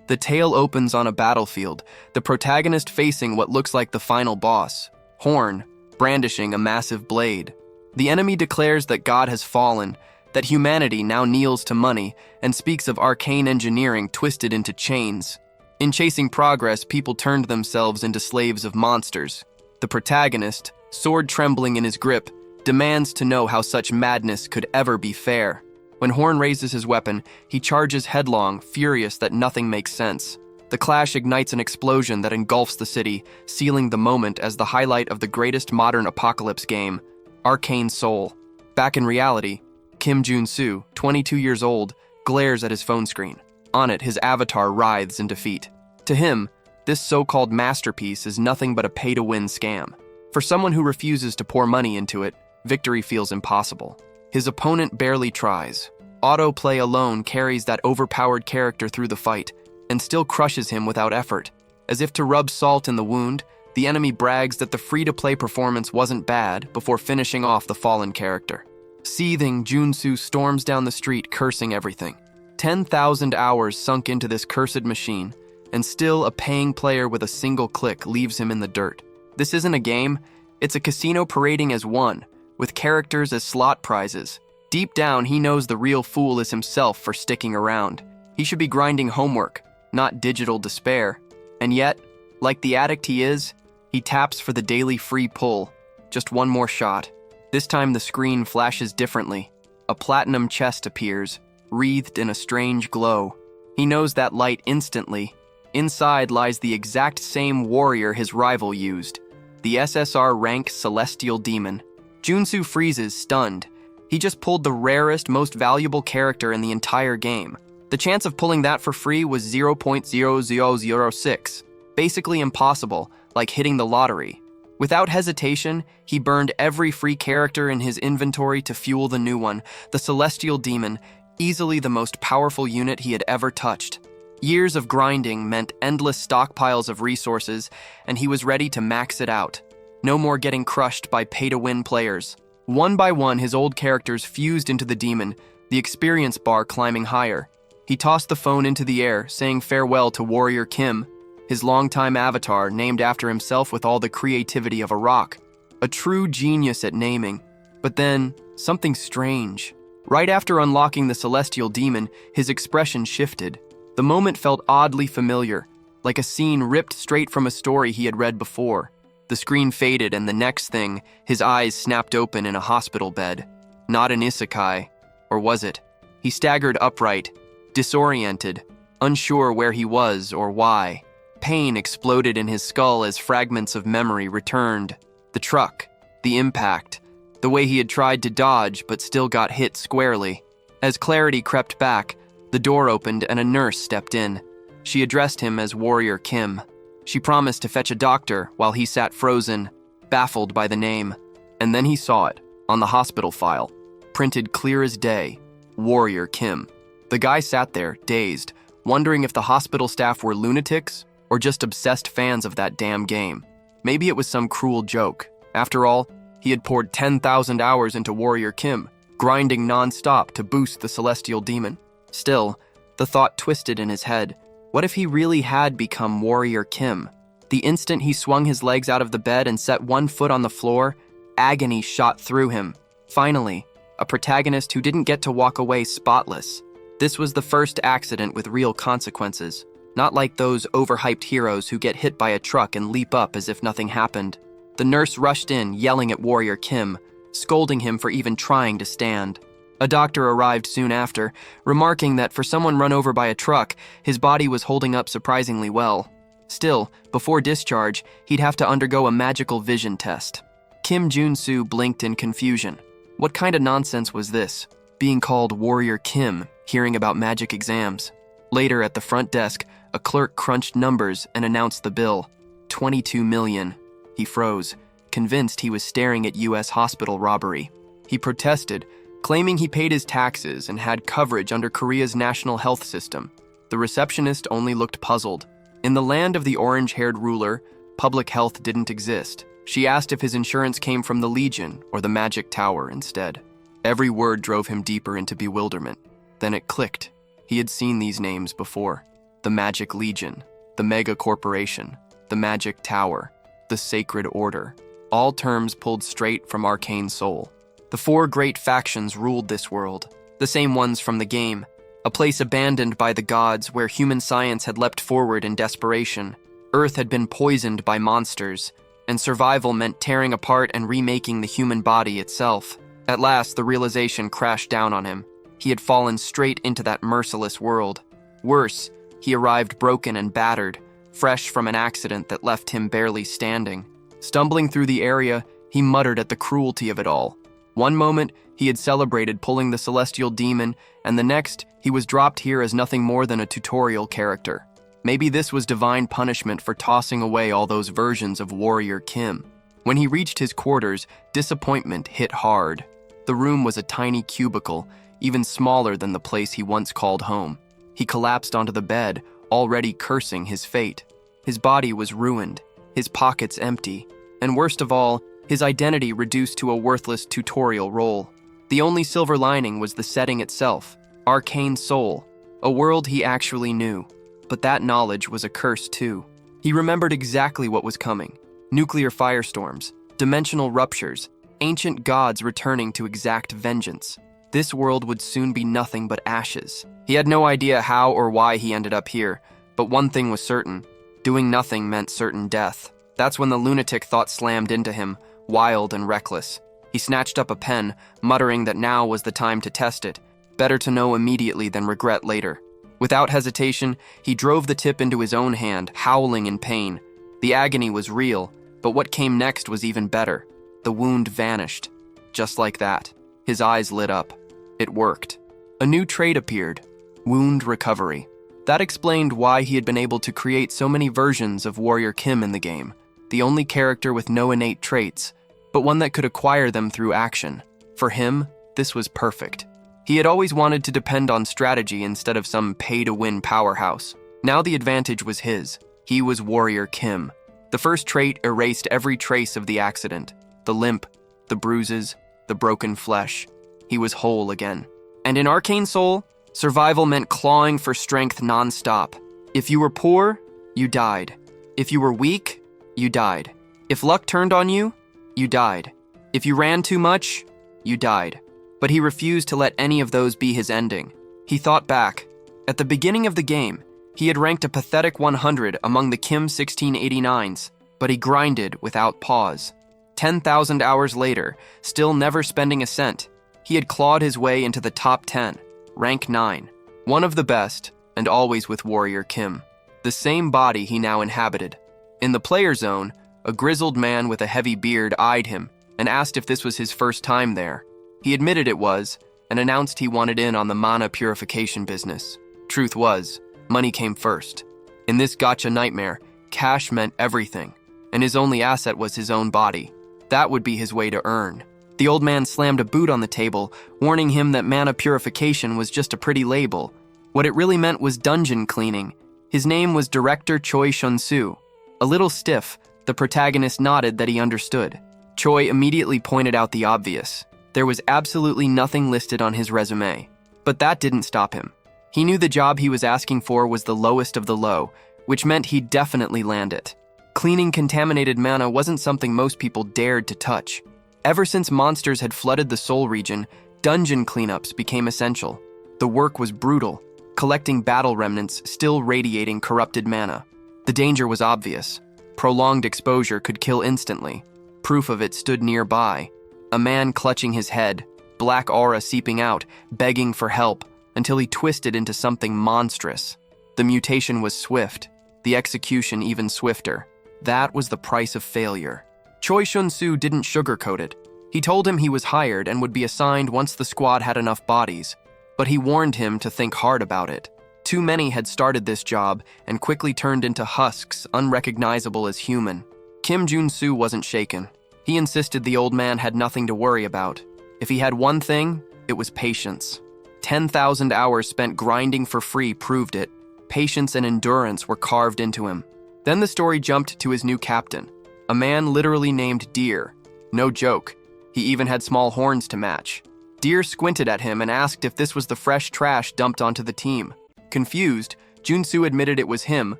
The tale opens on a battlefield, the protagonist facing what looks like the final boss, Horn, brandishing a massive blade. The enemy declares that God has fallen, that humanity now kneels to money, and speaks of arcane engineering twisted into chains. In chasing progress, people turned themselves into slaves of monsters. The protagonist, sword trembling in his grip, demands to know how such madness could ever be fair. When Horn raises his weapon, he charges headlong, furious that nothing makes sense. The clash ignites an explosion that engulfs the city, sealing the moment as the highlight of the greatest modern apocalypse game, Arcane Soul. Back in reality, Kim Jun-soo, 22 years old, glares at his phone screen. On it, his avatar writhes in defeat. To him, this so-called masterpiece is nothing but a pay-to-win scam. For someone who refuses to pour money into it, victory feels impossible. His opponent barely tries. Autoplay alone carries that overpowered character through the fight, and still crushes him without effort. As if to rub salt in the wound, the enemy brags that the free-to-play performance wasn't bad before finishing off the fallen character. Seething, Jun-soo storms down the street cursing everything. 10,000 hours sunk into this cursed machine, and still a paying player with a single click leaves him in the dirt. This isn't a game, it's a casino parading as one, with characters as slot prizes. Deep down, he knows the real fool is himself for sticking around. He should be grinding homework, not digital despair. And yet, like the addict he is, he taps for the daily free pull. Just one more shot. This time the screen flashes differently. A platinum chest appears, wreathed in a strange glow. He knows that light instantly. Inside lies the exact same warrior his rival used, the SSR rank Celestial Demon. Jun-soo freezes, stunned. He just pulled the rarest, most valuable character in the entire game. The chance of pulling that for free was 0.0006. Basically impossible, like hitting the lottery. Without hesitation, he burned every free character in his inventory to fuel the new one, the Celestial Demon, easily the most powerful unit he had ever touched. Years of grinding meant endless stockpiles of resources, and he was ready to max it out. No more getting crushed by pay-to-win players. One by one, his old characters fused into the demon, the experience bar climbing higher. He tossed the phone into the air, saying farewell to Warrior Kim, his longtime avatar named after himself with all the creativity of a rock. A true genius at naming. But then, something strange. Right after unlocking the Celestial Demon, his expression shifted. The moment felt oddly familiar, like a scene ripped straight from a story he had read before. The screen faded, and the next thing, his eyes snapped open in a hospital bed. Not an Isekai. Or was it? He staggered upright, disoriented, unsure where he was or why. Pain exploded in his skull as fragments of memory returned. The truck, the impact, the way he had tried to dodge but still got hit squarely. As clarity crept back, the door opened and a nurse stepped in. She addressed him as Warrior Kim. She promised to fetch a doctor while he sat frozen, baffled by the name. And then he saw it, on the hospital file, printed clear as day, Warrior Kim. The guy sat there, dazed, wondering if the hospital staff were lunatics or just obsessed fans of that damn game. Maybe it was some cruel joke. After all, he had poured 10,000 hours into Warrior Kim, grinding non-stop to boost the Celestial Demon. Still, the thought twisted in his head. What if he really had become Warrior Kim? The instant he swung his legs out of the bed and set one foot on the floor, agony shot through him. Finally, a protagonist who didn't get to walk away spotless. This was the first accident with real consequences, not like those overhyped heroes who get hit by a truck and leap up as if nothing happened. The nurse rushed in, yelling at Warrior Kim, scolding him for even trying to stand. A doctor arrived soon after, remarking that for someone run over by a truck, his body was holding up surprisingly well. Still, before discharge, he'd have to undergo a magical vision test. Kim Jun-soo blinked in confusion. What kind of nonsense was this? Being called Warrior Kim, hearing about magic exams. Later, at the front desk, a clerk crunched numbers and announced the bill. 22 million. He froze, convinced he was staring at U.S. hospital robbery. He protested, claiming he paid his taxes and had coverage under Korea's national health system. The receptionist only looked puzzled. In the land of the orange-haired ruler, public health didn't exist. She asked if his insurance came from the Legion or the Magic Tower instead. Every word drove him deeper into bewilderment. Then it clicked. He had seen these names before. the Magic Legion, the Mega Corporation, the Magic Tower, the Sacred Order, all terms pulled straight from Arcane Soul. The four great factions ruled this world, the same ones from the game, a place abandoned by the gods where human science had leapt forward in desperation. Earth had been poisoned by monsters, and survival meant tearing apart and remaking the human body itself. At last, the realization crashed down on him. He had fallen straight into that merciless world. Worse, he arrived broken and battered, fresh from an accident that left him barely standing. Stumbling through the area, he muttered at the cruelty of it all. One moment, he had celebrated pulling the celestial demon, and the next, he was dropped here as nothing more than a tutorial character. Maybe this was divine punishment for tossing away all those versions of Warrior Kim. When he reached his quarters, disappointment hit hard. The room was a tiny cubicle, even smaller than the place he once called home. He collapsed onto the bed, already cursing his fate. His body was ruined, his pockets empty, and worst of all, his identity reduced to a worthless tutorial role. The only silver lining was the setting itself, Arcane Soul, a world he actually knew. But that knowledge was a curse too. He remembered exactly what was coming: nuclear firestorms, dimensional ruptures, ancient gods returning to exact vengeance. This world would soon be nothing but ashes. He had no idea how or why he ended up here, but one thing was certain: doing nothing meant certain death. That's when the lunatic thought slammed into him, wild and reckless. He snatched up a pen, muttering that now was the time to test it. Better to know immediately than regret later. Without hesitation, he drove the tip into his own hand, howling in pain. The agony was real, but what came next was even better. The wound vanished. Just like that. His eyes lit up. It worked. A new trait appeared: wound recovery. That explained why he had been able to create so many versions of Warrior Kim in the game. The only character with no innate traits, but one that could acquire them through action. For him, this was perfect. He had always wanted to depend on strategy instead of some pay-to-win powerhouse. Now the advantage was his. He was Warrior Kim. The first trait erased every trace of the accident. The limp, the bruises, the broken flesh. He was whole again. And in Arcane Soul, survival meant clawing for strength non-stop. If you were poor, you died. If you were weak, you died. If luck turned on you, you died. If you ran too much, you died. But he refused to let any of those be his ending. He thought back. At the beginning of the game, he had ranked a pathetic 100 among the Kim 1689s, but he grinded without pause. 10,000 hours later, still never spending a cent, he had clawed his way into the top 10, rank 9. One of the best, and always with Warrior Kim. The same body he now inhabited. In the player zone, a grizzled man with a heavy beard eyed him and asked if this was his first time there. He admitted it was, and announced he wanted in on the mana purification business. Truth was, money came first. In this gacha nightmare, cash meant everything, and his only asset was his own body. That would be his way to earn. The old man slammed a boot on the table, warning him that mana purification was just a pretty label. What it really meant was dungeon cleaning. His name was Director Choi Shun-soo. A little stiff, the protagonist nodded that he understood. Choi immediately pointed out the obvious. There was absolutely nothing listed on his resume. But that didn't stop him. He knew the job he was asking for was the lowest of the low, which meant he'd definitely land it. Cleaning contaminated mana wasn't something most people dared to touch. Ever since monsters had flooded the Soul region, dungeon cleanups became essential. The work was brutal, collecting battle remnants still radiating corrupted mana. The danger was obvious. Prolonged exposure could kill instantly. Proof of it stood nearby. A man clutching his head, black aura seeping out, begging for help, until he twisted into something monstrous. The mutation was swift, the execution even swifter. That was the price of failure. Choi Shun-soo didn't sugarcoat it. He told him he was hired and would be assigned once the squad had enough bodies, but he warned him to think hard about it. Too many had started this job and quickly turned into husks unrecognizable as human. Kim Jun-soo wasn't shaken. He insisted the old man had nothing to worry about. If he had one thing, it was patience. 10,000 hours spent grinding for free proved it. Patience and endurance were carved into him. Then the story jumped to his new captain, a man literally named Deer. No joke, he even had small horns to match. Deer squinted at him and asked if this was the fresh trash dumped onto the team. Confused, Junsu admitted it was him,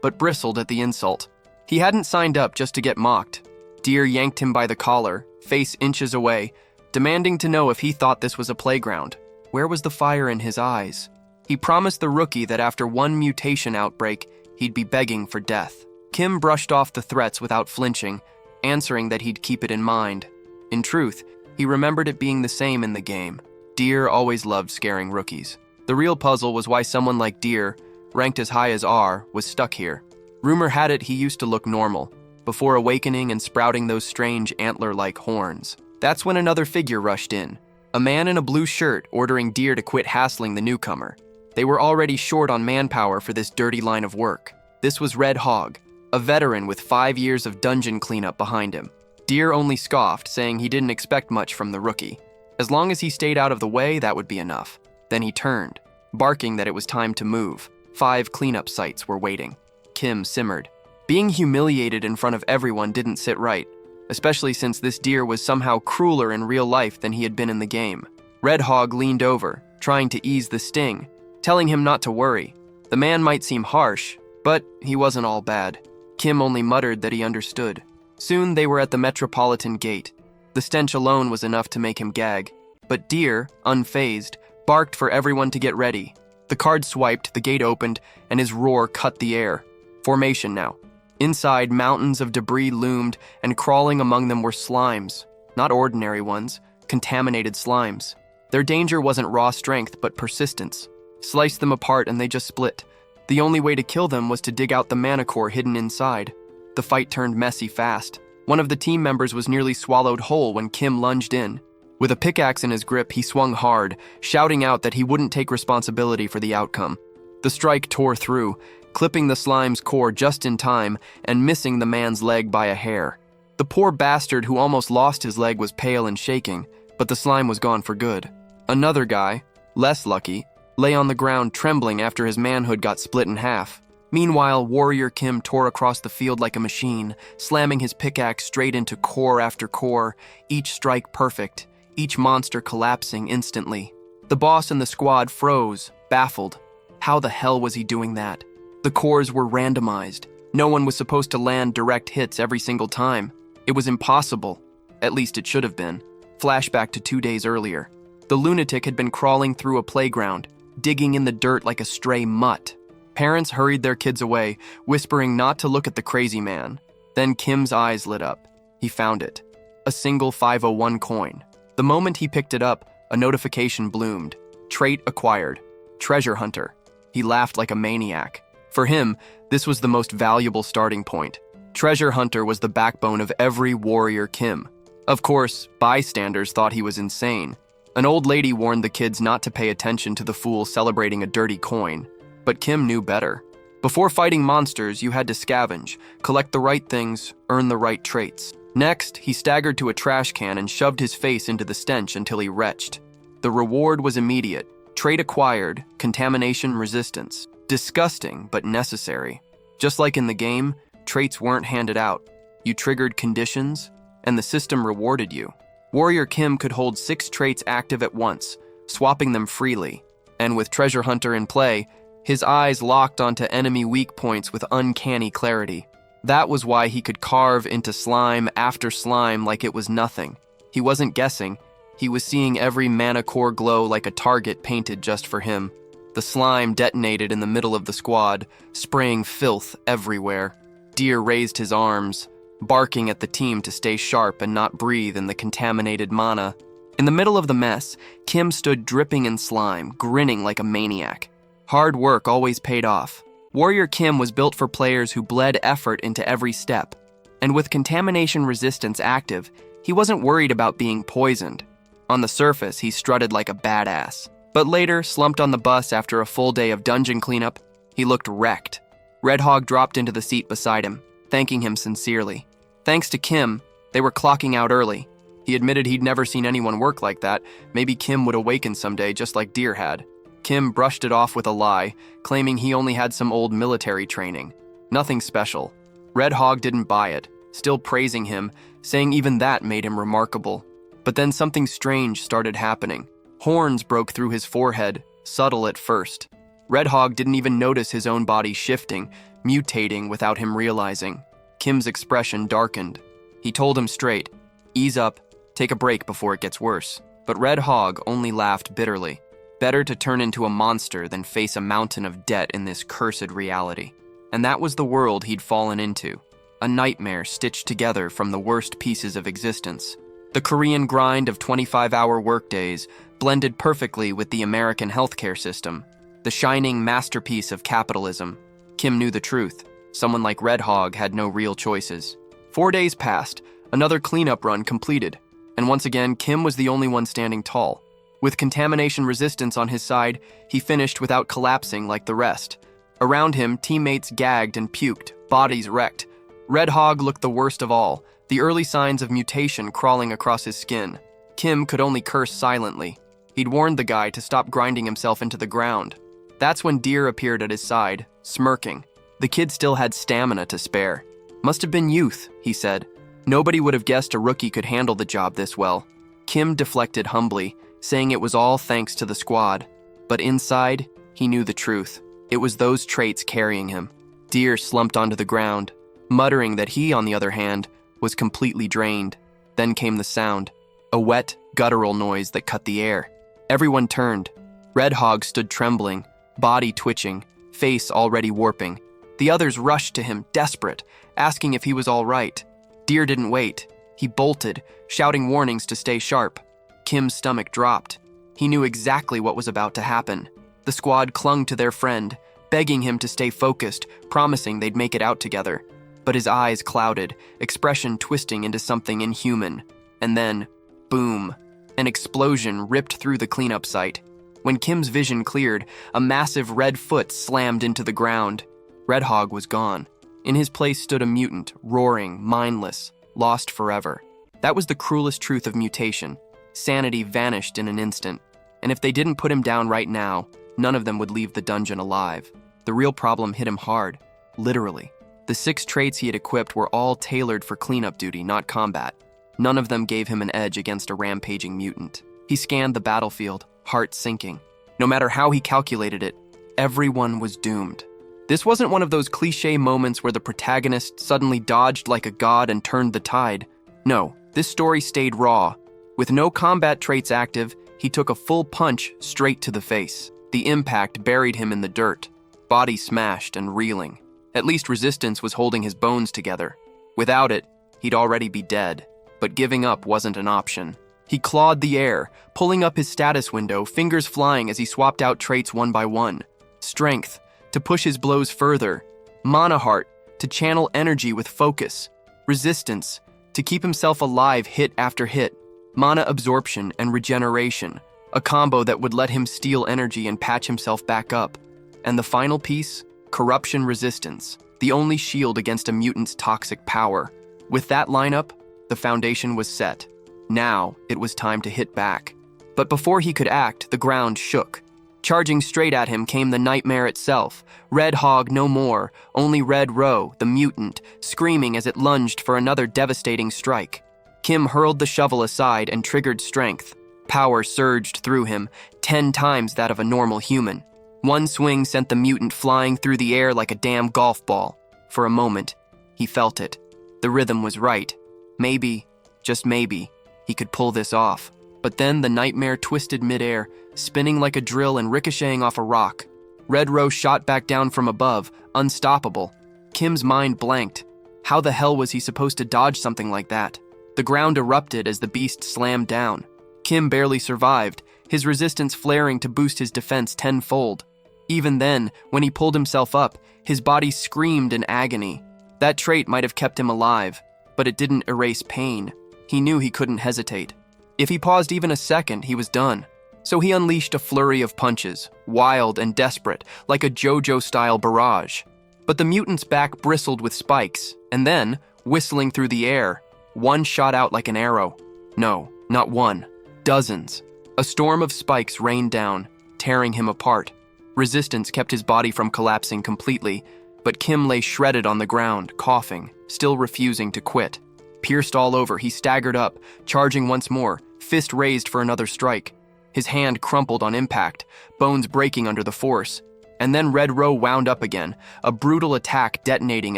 but bristled at the insult. He hadn't signed up just to get mocked. Deer yanked him by the collar, face inches away, demanding to know if he thought this was a playground. Where was the fire in his eyes? He promised the rookie that after one mutation outbreak, he'd be begging for death. Kim brushed off the threats without flinching, answering that he'd keep it in mind. In truth, he remembered it being the same in the game. Deer always loved scaring rookies. The real puzzle was why someone like Deer, ranked as high as R, was stuck here. Rumor had it he used to look normal, before awakening and sprouting those strange antler-like horns. That's when another figure rushed in, a man in a blue shirt ordering Deer to quit hassling the newcomer. They were already short on manpower for this dirty line of work. This was Red Hog, a veteran with 5 years of dungeon cleanup behind him. Deer only scoffed, saying he didn't expect much from the rookie. As long as he stayed out of the way, that would be enough. Then he turned, barking that it was time to move. 5 cleanup sites were waiting. Kim simmered. Being humiliated in front of everyone didn't sit right, especially since this Deer was somehow crueler in real life than he had been in the game. Red Hog leaned over, trying to ease the sting, telling him not to worry. The man might seem harsh, but he wasn't all bad. Kim only muttered that he understood. Soon they were at the Metropolitan Gate. The stench alone was enough to make him gag. But Deer, unfazed, barked for everyone to get ready. The card swiped, the gate opened, and his roar cut the air. Formation now. Inside, mountains of debris loomed, and crawling among them were slimes. Not ordinary ones, contaminated slimes. Their danger wasn't raw strength, but persistence. Slice them apart and they just split. The only way to kill them was to dig out the mana core hidden inside. The fight turned messy fast. One of the team members was nearly swallowed whole when Kim lunged in. With a pickaxe in his grip, he swung hard, shouting out that he wouldn't take responsibility for the outcome. The strike tore through, clipping the slime's core just in time and missing the man's leg by a hair. The poor bastard who almost lost his leg was pale and shaking, but the slime was gone for good. Another guy, less lucky, lay on the ground trembling after his manhood got split in half. Meanwhile, Warrior Kim tore across the field like a machine, slamming his pickaxe straight into core after core, each strike perfect, each monster collapsing instantly. The boss and the squad froze, baffled. How the hell was he doing that? The cores were randomized. No one was supposed to land direct hits every single time. It was impossible. At least it should have been. Flashback to 2 days earlier. The lunatic had been crawling through a playground, digging in the dirt like a stray mutt. Parents hurried their kids away, whispering not to look at the crazy man. Then Kim's eyes lit up. He found it. A single 501 coin. The moment he picked it up, a notification bloomed. Trait acquired. Treasure hunter. He laughed like a maniac. For him, this was the most valuable starting point. Treasure hunter was the backbone of every Warrior Kim. Of course, bystanders thought he was insane. An old lady warned the kids not to pay attention to the fool celebrating a dirty coin. But Kim knew better. Before fighting monsters, you had to scavenge, collect the right things, earn the right traits. Next, he staggered to a trash can and shoved his face into the stench until he retched. The reward was immediate. Trait acquired, contamination resistance. Disgusting, but necessary. Just like in the game, traits weren't handed out. You triggered conditions, and the system rewarded you. Warrior Kim could hold 6 traits active at once, swapping them freely. And with Treasure Hunter in play, his eyes locked onto enemy weak points with uncanny clarity. That was why he could carve into slime after slime like it was nothing. He wasn't guessing. He was seeing every mana core glow like a target painted just for him. The slime detonated in the middle of the squad, spraying filth everywhere. Deer raised his arms, barking at the team to stay sharp and not breathe in the contaminated mana. In the middle of the mess, Kim stood dripping in slime, grinning like a maniac. Hard work always paid off. Warrior Kim was built for players who bled effort into every step. And with contamination resistance active, he wasn't worried about being poisoned. On the surface, he strutted like a badass. But later, slumped on the bus after a full day of dungeon cleanup, he looked wrecked. Red Hog dropped into the seat beside him, thanking him sincerely. Thanks to Kim, they were clocking out early. He admitted he'd never seen anyone work like that. Maybe Kim would awaken someday just like Deer had. Kim brushed it off with a lie, claiming he only had some old military training. Nothing special. Red Hog didn't buy it, still praising him, saying even that made him remarkable. But then something strange started happening. Horns broke through his forehead, subtle at first. Red Hog didn't even notice his own body shifting, mutating without him realizing. Kim's expression darkened. He told him straight, "Ease up, take a break before it gets worse." But Red Hog only laughed bitterly. Better to turn into a monster than face a mountain of debt in this cursed reality. And that was the world he'd fallen into. A nightmare stitched together from the worst pieces of existence. The Korean grind of 25-hour workdays blended perfectly with the American healthcare system, the shining masterpiece of capitalism. Kim knew the truth. Someone like Red Hog had no real choices. 4 days passed, another cleanup run completed, and once again, Kim was the only one standing tall. With contamination resistance on his side, he finished without collapsing like the rest. Around him, teammates gagged and puked, bodies wrecked. Red Hog looked the worst of all, the early signs of mutation crawling across his skin. Kim could only curse silently. He'd warned the guy to stop grinding himself into the ground. That's when Deer appeared at his side, smirking. The kid still had stamina to spare. "Must have been youth," he said. Nobody would have guessed a rookie could handle the job this well. Kim deflected humbly, saying it was all thanks to the squad. But inside, he knew the truth. It was those traits carrying him. Deer slumped onto the ground, muttering that he, on the other hand, was completely drained. Then came the sound, a wet, guttural noise that cut the air. Everyone turned. Red Hog stood trembling, body twitching, face already warping. The others rushed to him, desperate, asking if he was all right. Deer didn't wait. He bolted, shouting warnings to stay sharp. Kim's stomach dropped. He knew exactly what was about to happen. The squad clung to their friend, begging him to stay focused, promising they'd make it out together. But his eyes clouded, expression twisting into something inhuman. And then, boom, an explosion ripped through the cleanup site. When Kim's vision cleared, a massive red foot slammed into the ground. Red Hog was gone. In his place stood a mutant, roaring, mindless, lost forever. That was the cruelest truth of mutation. Sanity vanished in an instant. And if they didn't put him down right now, none of them would leave the dungeon alive. The real problem hit him hard, literally. The 6 traits he had equipped were all tailored for cleanup duty, not combat. None of them gave him an edge against a rampaging mutant. He scanned the battlefield, heart sinking. No matter how he calculated it, everyone was doomed. This wasn't one of those cliché moments where the protagonist suddenly dodged like a god and turned the tide. No, this story stayed raw. With no combat traits active, he took a full punch straight to the face. The impact buried him in the dirt, body smashed and reeling. At least resistance was holding his bones together. Without it, he'd already be dead. But giving up wasn't an option. He clawed the air, pulling up his status window, fingers flying as he swapped out traits one by one. Strength, to push his blows further. Mana heart, to channel energy with focus. Resistance, to keep himself alive hit after hit. Mana absorption and regeneration, a combo that would let him steal energy and patch himself back up. And the final piece? Corruption resistance, the only shield against a mutant's toxic power. With that lineup, the foundation was set. Now, it was time to hit back. But before he could act, the ground shook. Charging straight at him came the nightmare itself. Red Hog no more, only Red Row, the mutant, screaming as it lunged for another devastating strike. Kim hurled the shovel aside and triggered strength. Power surged through him, 10 times that of a normal human. One swing sent the mutant flying through the air like a damn golf ball. For a moment, he felt it. The rhythm was right. Maybe, just maybe, he could pull this off. But then the nightmare twisted midair, spinning like a drill and ricocheting off a rock. Red Row shot back down from above, unstoppable. Kim's mind blanked. How the hell was he supposed to dodge something like that? The ground erupted as the beast slammed down. Kim barely survived, his resistance flaring to boost his defense tenfold. Even then, when he pulled himself up, his body screamed in agony. That trait might have kept him alive, but it didn't erase pain. He knew he couldn't hesitate. If he paused even a second, he was done. So he unleashed a flurry of punches, wild and desperate, like a JoJo-style barrage. But the mutant's back bristled with spikes, and then, whistling through the air, one shot out like an arrow. No, not one. Dozens. A storm of spikes rained down, tearing him apart. Resistance kept his body from collapsing completely, but Kim lay shredded on the ground, coughing, still refusing to quit. Pierced all over, he staggered up, charging once more, fist raised for another strike. His hand crumpled on impact, bones breaking under the force. And then Red Row wound up again, a brutal attack detonating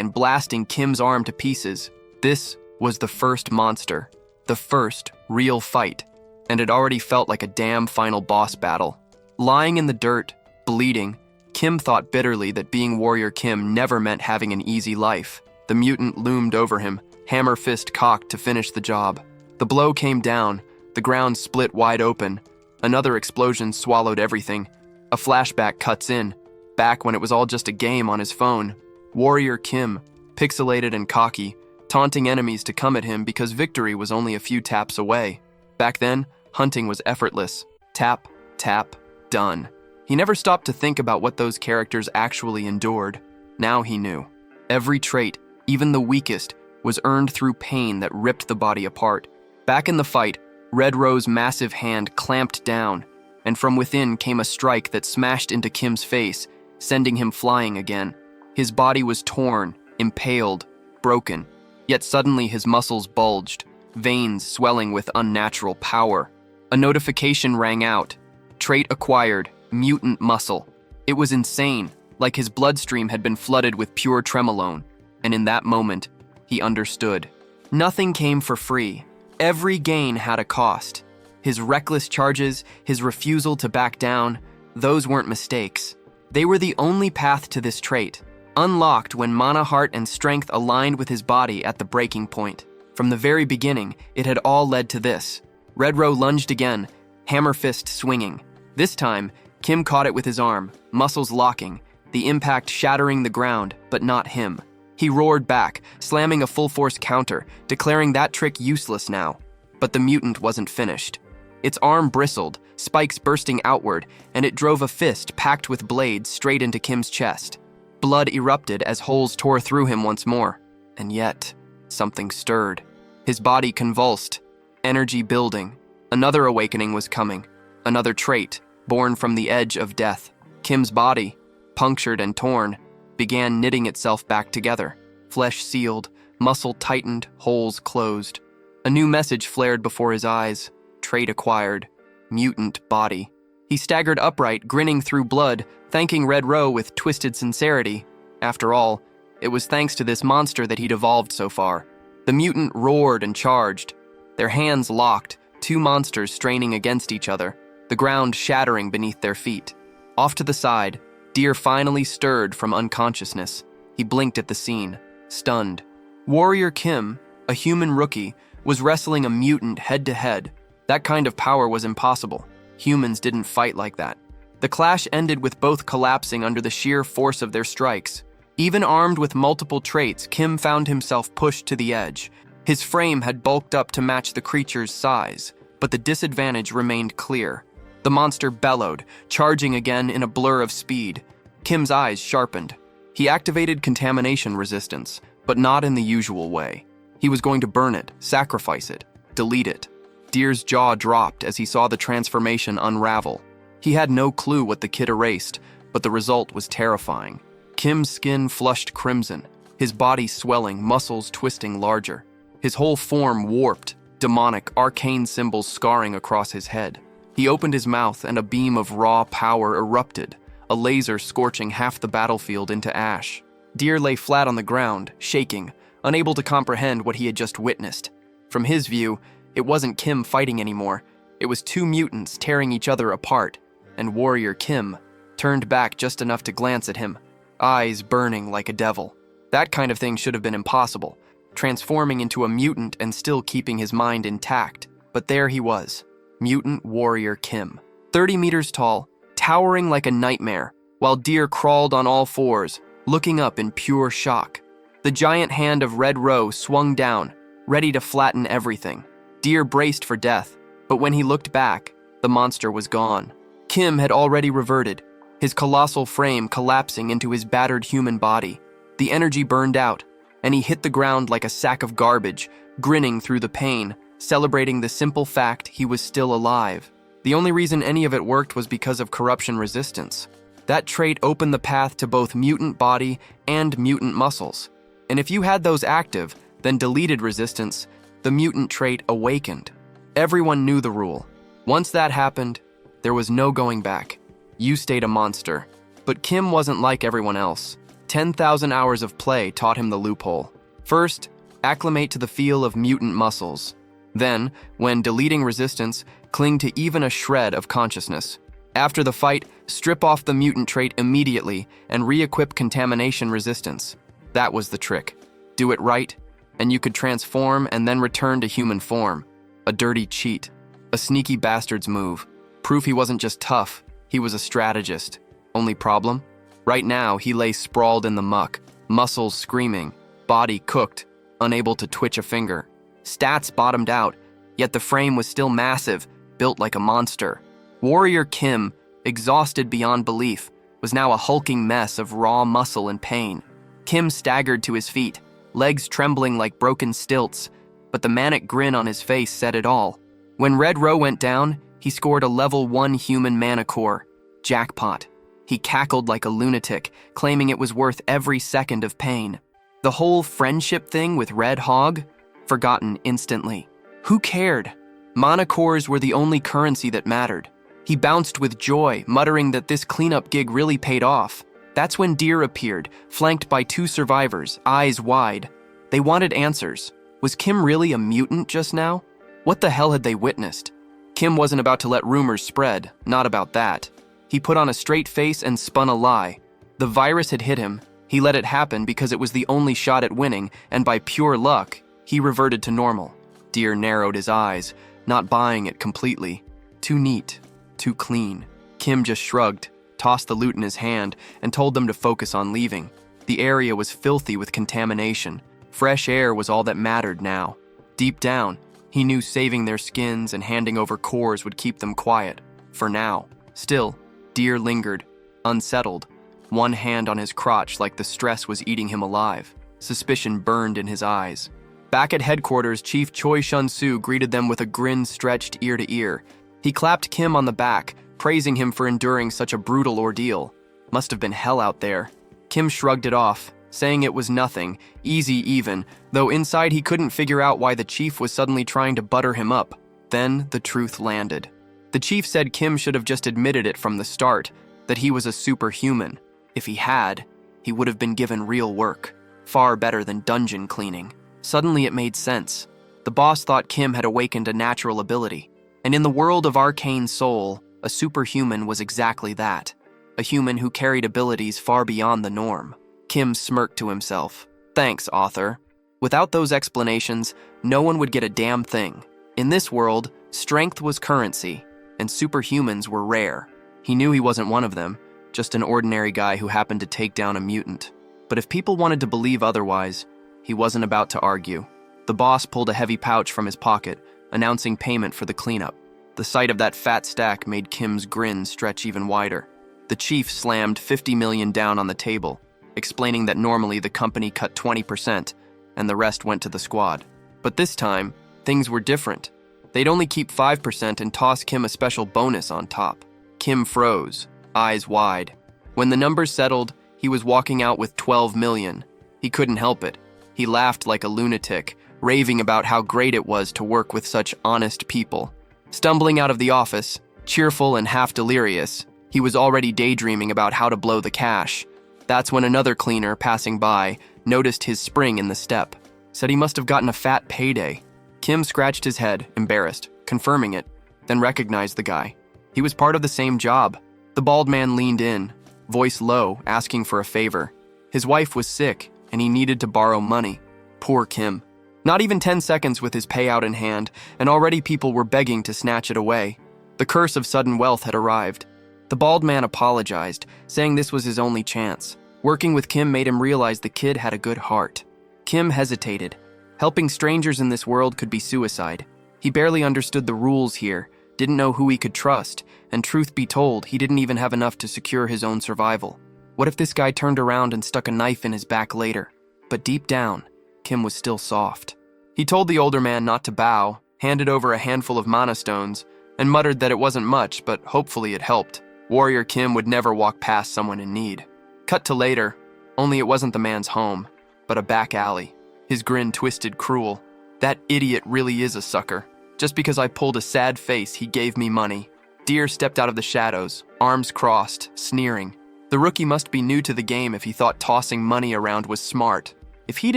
and blasting Kim's arm to pieces. This was the first monster, the first real fight, and it already felt like a damn final boss battle. Lying in the dirt, bleeding, Kim thought bitterly that being Warrior Kim never meant having an easy life. The mutant loomed over him, hammer fist cocked to finish the job. The blow came down, the ground split wide open. Another explosion swallowed everything. A flashback cuts in, back when it was all just a game on his phone. Warrior Kim, pixelated and cocky, taunting enemies to come at him because victory was only a few taps away. Back then, hunting was effortless. Tap, tap, done. He never stopped to think about what those characters actually endured. Now he knew. Every trait, even the weakest, was earned through pain that ripped the body apart. Back in the fight, Red Row's massive hand clamped down, and from within came a strike that smashed into Kim's face, sending him flying again. His body was torn, impaled, broken, yet suddenly his muscles bulged, veins swelling with unnatural power. A notification rang out. Trait acquired, mutant muscle. It was insane, like his bloodstream had been flooded with pure tremolone, and in that moment, he understood. Nothing came for free. Every gain had a cost. His reckless charges, his refusal to back down, those weren't mistakes. They were the only path to this trait, unlocked when mana, heart, and strength aligned with his body at the breaking point. From the very beginning, it had all led to this. Red Row lunged again, hammer fist swinging. This time, Kim caught it with his arm, muscles locking, the impact shattering the ground, but not him. He roared back, slamming a full-force counter, declaring that trick useless now. But the mutant wasn't finished. Its arm bristled, spikes bursting outward, and it drove a fist packed with blades straight into Kim's chest. Blood erupted as holes tore through him once more. And yet, something stirred. His body convulsed, energy building. Another awakening was coming, another trait, born from the edge of death. Kim's body, punctured and torn, began knitting itself back together. Flesh sealed, muscle tightened, holes closed. A new message flared before his eyes. Trait acquired. Mutant body. He staggered upright, grinning through blood, thanking Red Row with twisted sincerity. After all, it was thanks to this monster that he'd evolved so far. The mutant roared and charged. Their hands locked, two monsters straining against each other, the ground shattering beneath their feet. Off to the side, Deer finally stirred from unconsciousness. He blinked at the scene, stunned. Warrior Kim, a human rookie, was wrestling a mutant head-to-head. That kind of power was impossible. Humans didn't fight like that. The clash ended with both collapsing under the sheer force of their strikes. Even armed with multiple traits, Kim found himself pushed to the edge. His frame had bulked up to match the creature's size, but the disadvantage remained clear. The monster bellowed, charging again in a blur of speed. Kim's eyes sharpened. He activated contamination resistance, but not in the usual way. He was going to burn it, sacrifice it, delete it. Deer's jaw dropped as he saw the transformation unravel. He had no clue what the kid erased, but the result was terrifying. Kim's skin flushed crimson, his body swelling, muscles twisting larger. His whole form warped, demonic, arcane symbols scarring across his head. He opened his mouth and a beam of raw power erupted, a laser scorching half the battlefield into ash. Deer lay flat on the ground, shaking, unable to comprehend what he had just witnessed. From his view, it wasn't Kim fighting anymore. It was two mutants tearing each other apart, and Warrior Kim turned back just enough to glance at him, eyes burning like a devil. That kind of thing should have been impossible, transforming into a mutant and still keeping his mind intact. But there he was. Mutant Warrior Kim, 30 meters tall, towering like a nightmare, while Deer crawled on all fours, looking up in pure shock. The giant hand of Red Row swung down, ready to flatten everything. Deer braced for death, but when he looked back, the monster was gone. Kim had already reverted, his colossal frame collapsing into his battered human body. The energy burned out, and he hit the ground like a sack of garbage, grinning through the pain, celebrating the simple fact he was still alive. The only reason any of it worked was because of corruption resistance. That trait opened the path to both mutant body and mutant muscles. And if you had those active, then deleted resistance, the mutant trait awakened. Everyone knew the rule. Once that happened, there was no going back. You stayed a monster. But Kim wasn't like everyone else. 10,000 hours of play taught him the loophole. First, acclimate to the feel of mutant muscles. Then, when deleting resistance, cling to even a shred of consciousness. After the fight, strip off the mutant trait immediately and re-equip contamination resistance. That was the trick. Do it right, and you could transform and then return to human form. A dirty cheat. A sneaky bastard's move. Proof he wasn't just tough, he was a strategist. Only problem? Right now, he lay sprawled in the muck, muscles screaming, body cooked, unable to twitch a finger. Stats bottomed out, yet the frame was still massive, built like a monster. Warrior Kim, exhausted beyond belief, was now a hulking mess of raw muscle and pain. Kim staggered to his feet, legs trembling like broken stilts, but the manic grin on his face said it all. When Red Row went down, he scored a level 1 human mana core. Jackpot. He cackled like a lunatic, claiming it was worth every second of pain. The whole friendship thing with Red Hog? Forgotten instantly. Who cared? Mana cores were the only currency that mattered. He bounced with joy, muttering that this cleanup gig really paid off. That's when Deer appeared, flanked by 2 survivors, eyes wide. They wanted answers. Was Kim really a mutant just now? What the hell had they witnessed? Kim wasn't about to let rumors spread, not about that. He put on a straight face and spun a lie. The virus had hit him. He let it happen because it was the only shot at winning, and by pure luck, he reverted to normal. Deer narrowed his eyes, not buying it completely. Too neat, too clean. Kim just shrugged, tossed the loot in his hand, and told them to focus on leaving. The area was filthy with contamination. Fresh air was all that mattered now. Deep down, he knew saving their skins and handing over cores would keep them quiet. For now. Still, Deer lingered, unsettled, one hand on his crotch like the stress was eating him alive. Suspicion burned in his eyes. Back at headquarters, Chief Choi Shun-soo greeted them with a grin stretched ear to ear. He clapped Kim on the back, praising him for enduring such a brutal ordeal. Must have been hell out there. Kim shrugged it off, saying it was nothing, easy even, though inside he couldn't figure out why the chief was suddenly trying to butter him up. Then the truth landed. The chief said Kim should have just admitted it from the start, that he was a superhuman. If he had, he would have been given real work, far better than dungeon cleaning. Suddenly it made sense. The boss thought Kim had awakened a natural ability, and in the world of arcane soul, a superhuman was exactly that, a human who carried abilities far beyond the norm. Kim smirked to himself. Thanks, author. Without those explanations, no one would get a damn thing. In this world, strength was currency, and superhumans were rare. He knew he wasn't one of them, just an ordinary guy who happened to take down a mutant. But if people wanted to believe otherwise, he wasn't about to argue. The boss pulled a heavy pouch from his pocket, announcing payment for the cleanup. The sight of that fat stack made Kim's grin stretch even wider. The chief slammed 50 million down on the table, explaining that normally the company cut 20%, and the rest went to the squad. But this time, things were different. They'd only keep 5% and toss Kim a special bonus on top. Kim froze, eyes wide. When the numbers settled, he was walking out with 12 million. He couldn't help it. He laughed like a lunatic, raving about how great it was to work with such honest people. Stumbling out of the office, cheerful and half delirious, he was already daydreaming about how to blow the cash. That's when another cleaner passing by noticed his spring in the step. Said he must have gotten a fat payday. Kim scratched his head, embarrassed, confirming it, then recognized the guy. He was part of the same job. The bald man leaned in, voice low, asking for a favor. His wife was sick, and he needed to borrow money. Poor Kim. Not even 10 seconds with his payout in hand, and already people were begging to snatch it away. The curse of sudden wealth had arrived. The bald man apologized, saying this was his only chance. Working with Kim made him realize the kid had a good heart. Kim hesitated. Helping strangers in this world could be suicide. He barely understood the rules here, didn't know who he could trust, and truth be told, he didn't even have enough to secure his own survival. What if this guy turned around and stuck a knife in his back later? But deep down, Kim was still soft. He told the older man not to bow, handed over a handful of mana stones, and muttered that it wasn't much, but hopefully it helped. Warrior Kim would never walk past someone in need. Cut to later, only it wasn't the man's home, but a back alley. His grin twisted cruel. That idiot really is a sucker. Just because I pulled a sad face, he gave me money. Deer stepped out of the shadows, arms crossed, sneering. The rookie must be new to the game if he thought tossing money around was smart. If he'd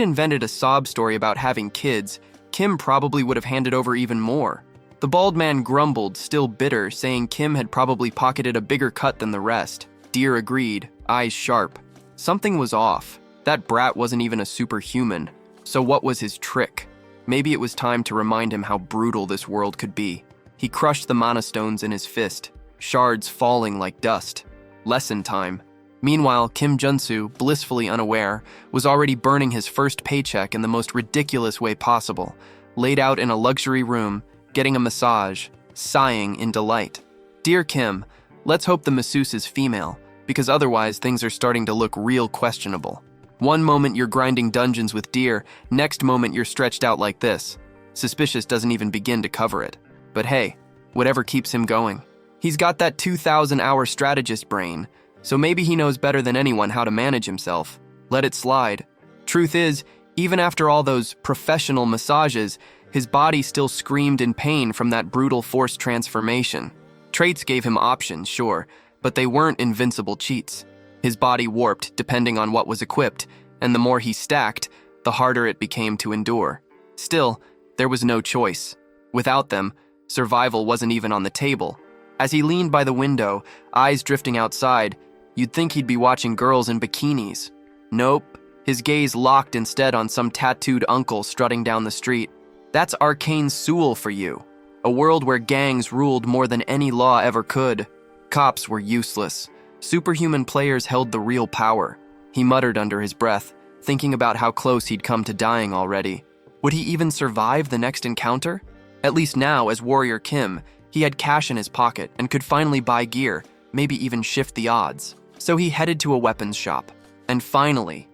invented a sob story about having kids, Kim probably would have handed over even more. The bald man grumbled, still bitter, saying Kim had probably pocketed a bigger cut than the rest. Deer agreed, eyes sharp. Something was off. That brat wasn't even a superhuman. So what was his trick? Maybe it was time to remind him how brutal this world could be. He crushed the mana stones in his fist, shards falling like dust. Lesson time. Meanwhile, Kim Junsu, blissfully unaware, was already burning his first paycheck in the most ridiculous way possible, laid out in a luxury room, getting a massage, sighing in delight. Dear Kim, let's hope the masseuse is female, because otherwise things are starting to look real questionable. One moment you're grinding dungeons with deer, next moment you're stretched out like this. Suspicious doesn't even begin to cover it. But hey, whatever keeps him going. He's got that 2,000-hour strategist brain, so maybe he knows better than anyone how to manage himself. Let it slide. Truth is, even after all those professional massages, his body still screamed in pain from that brutal forced transformation. Traits gave him options, sure, but they weren't invincible cheats. His body warped depending on what was equipped, and the more he stacked, the harder it became to endure. Still, there was no choice. Without them, survival wasn't even on the table. As he leaned by the window, eyes drifting outside, you'd think he'd be watching girls in bikinis. Nope, his gaze locked instead on some tattooed uncle strutting down the street. That's arcane Seoul for you. A world where gangs ruled more than any law ever could. Cops were useless. Superhuman players held the real power. He muttered under his breath, thinking about how close he'd come to dying already. Would he even survive the next encounter? At least now, as Warrior Kim, he had cash in his pocket and could finally buy gear, maybe even shift the odds. So he headed to a weapons shop. And finally,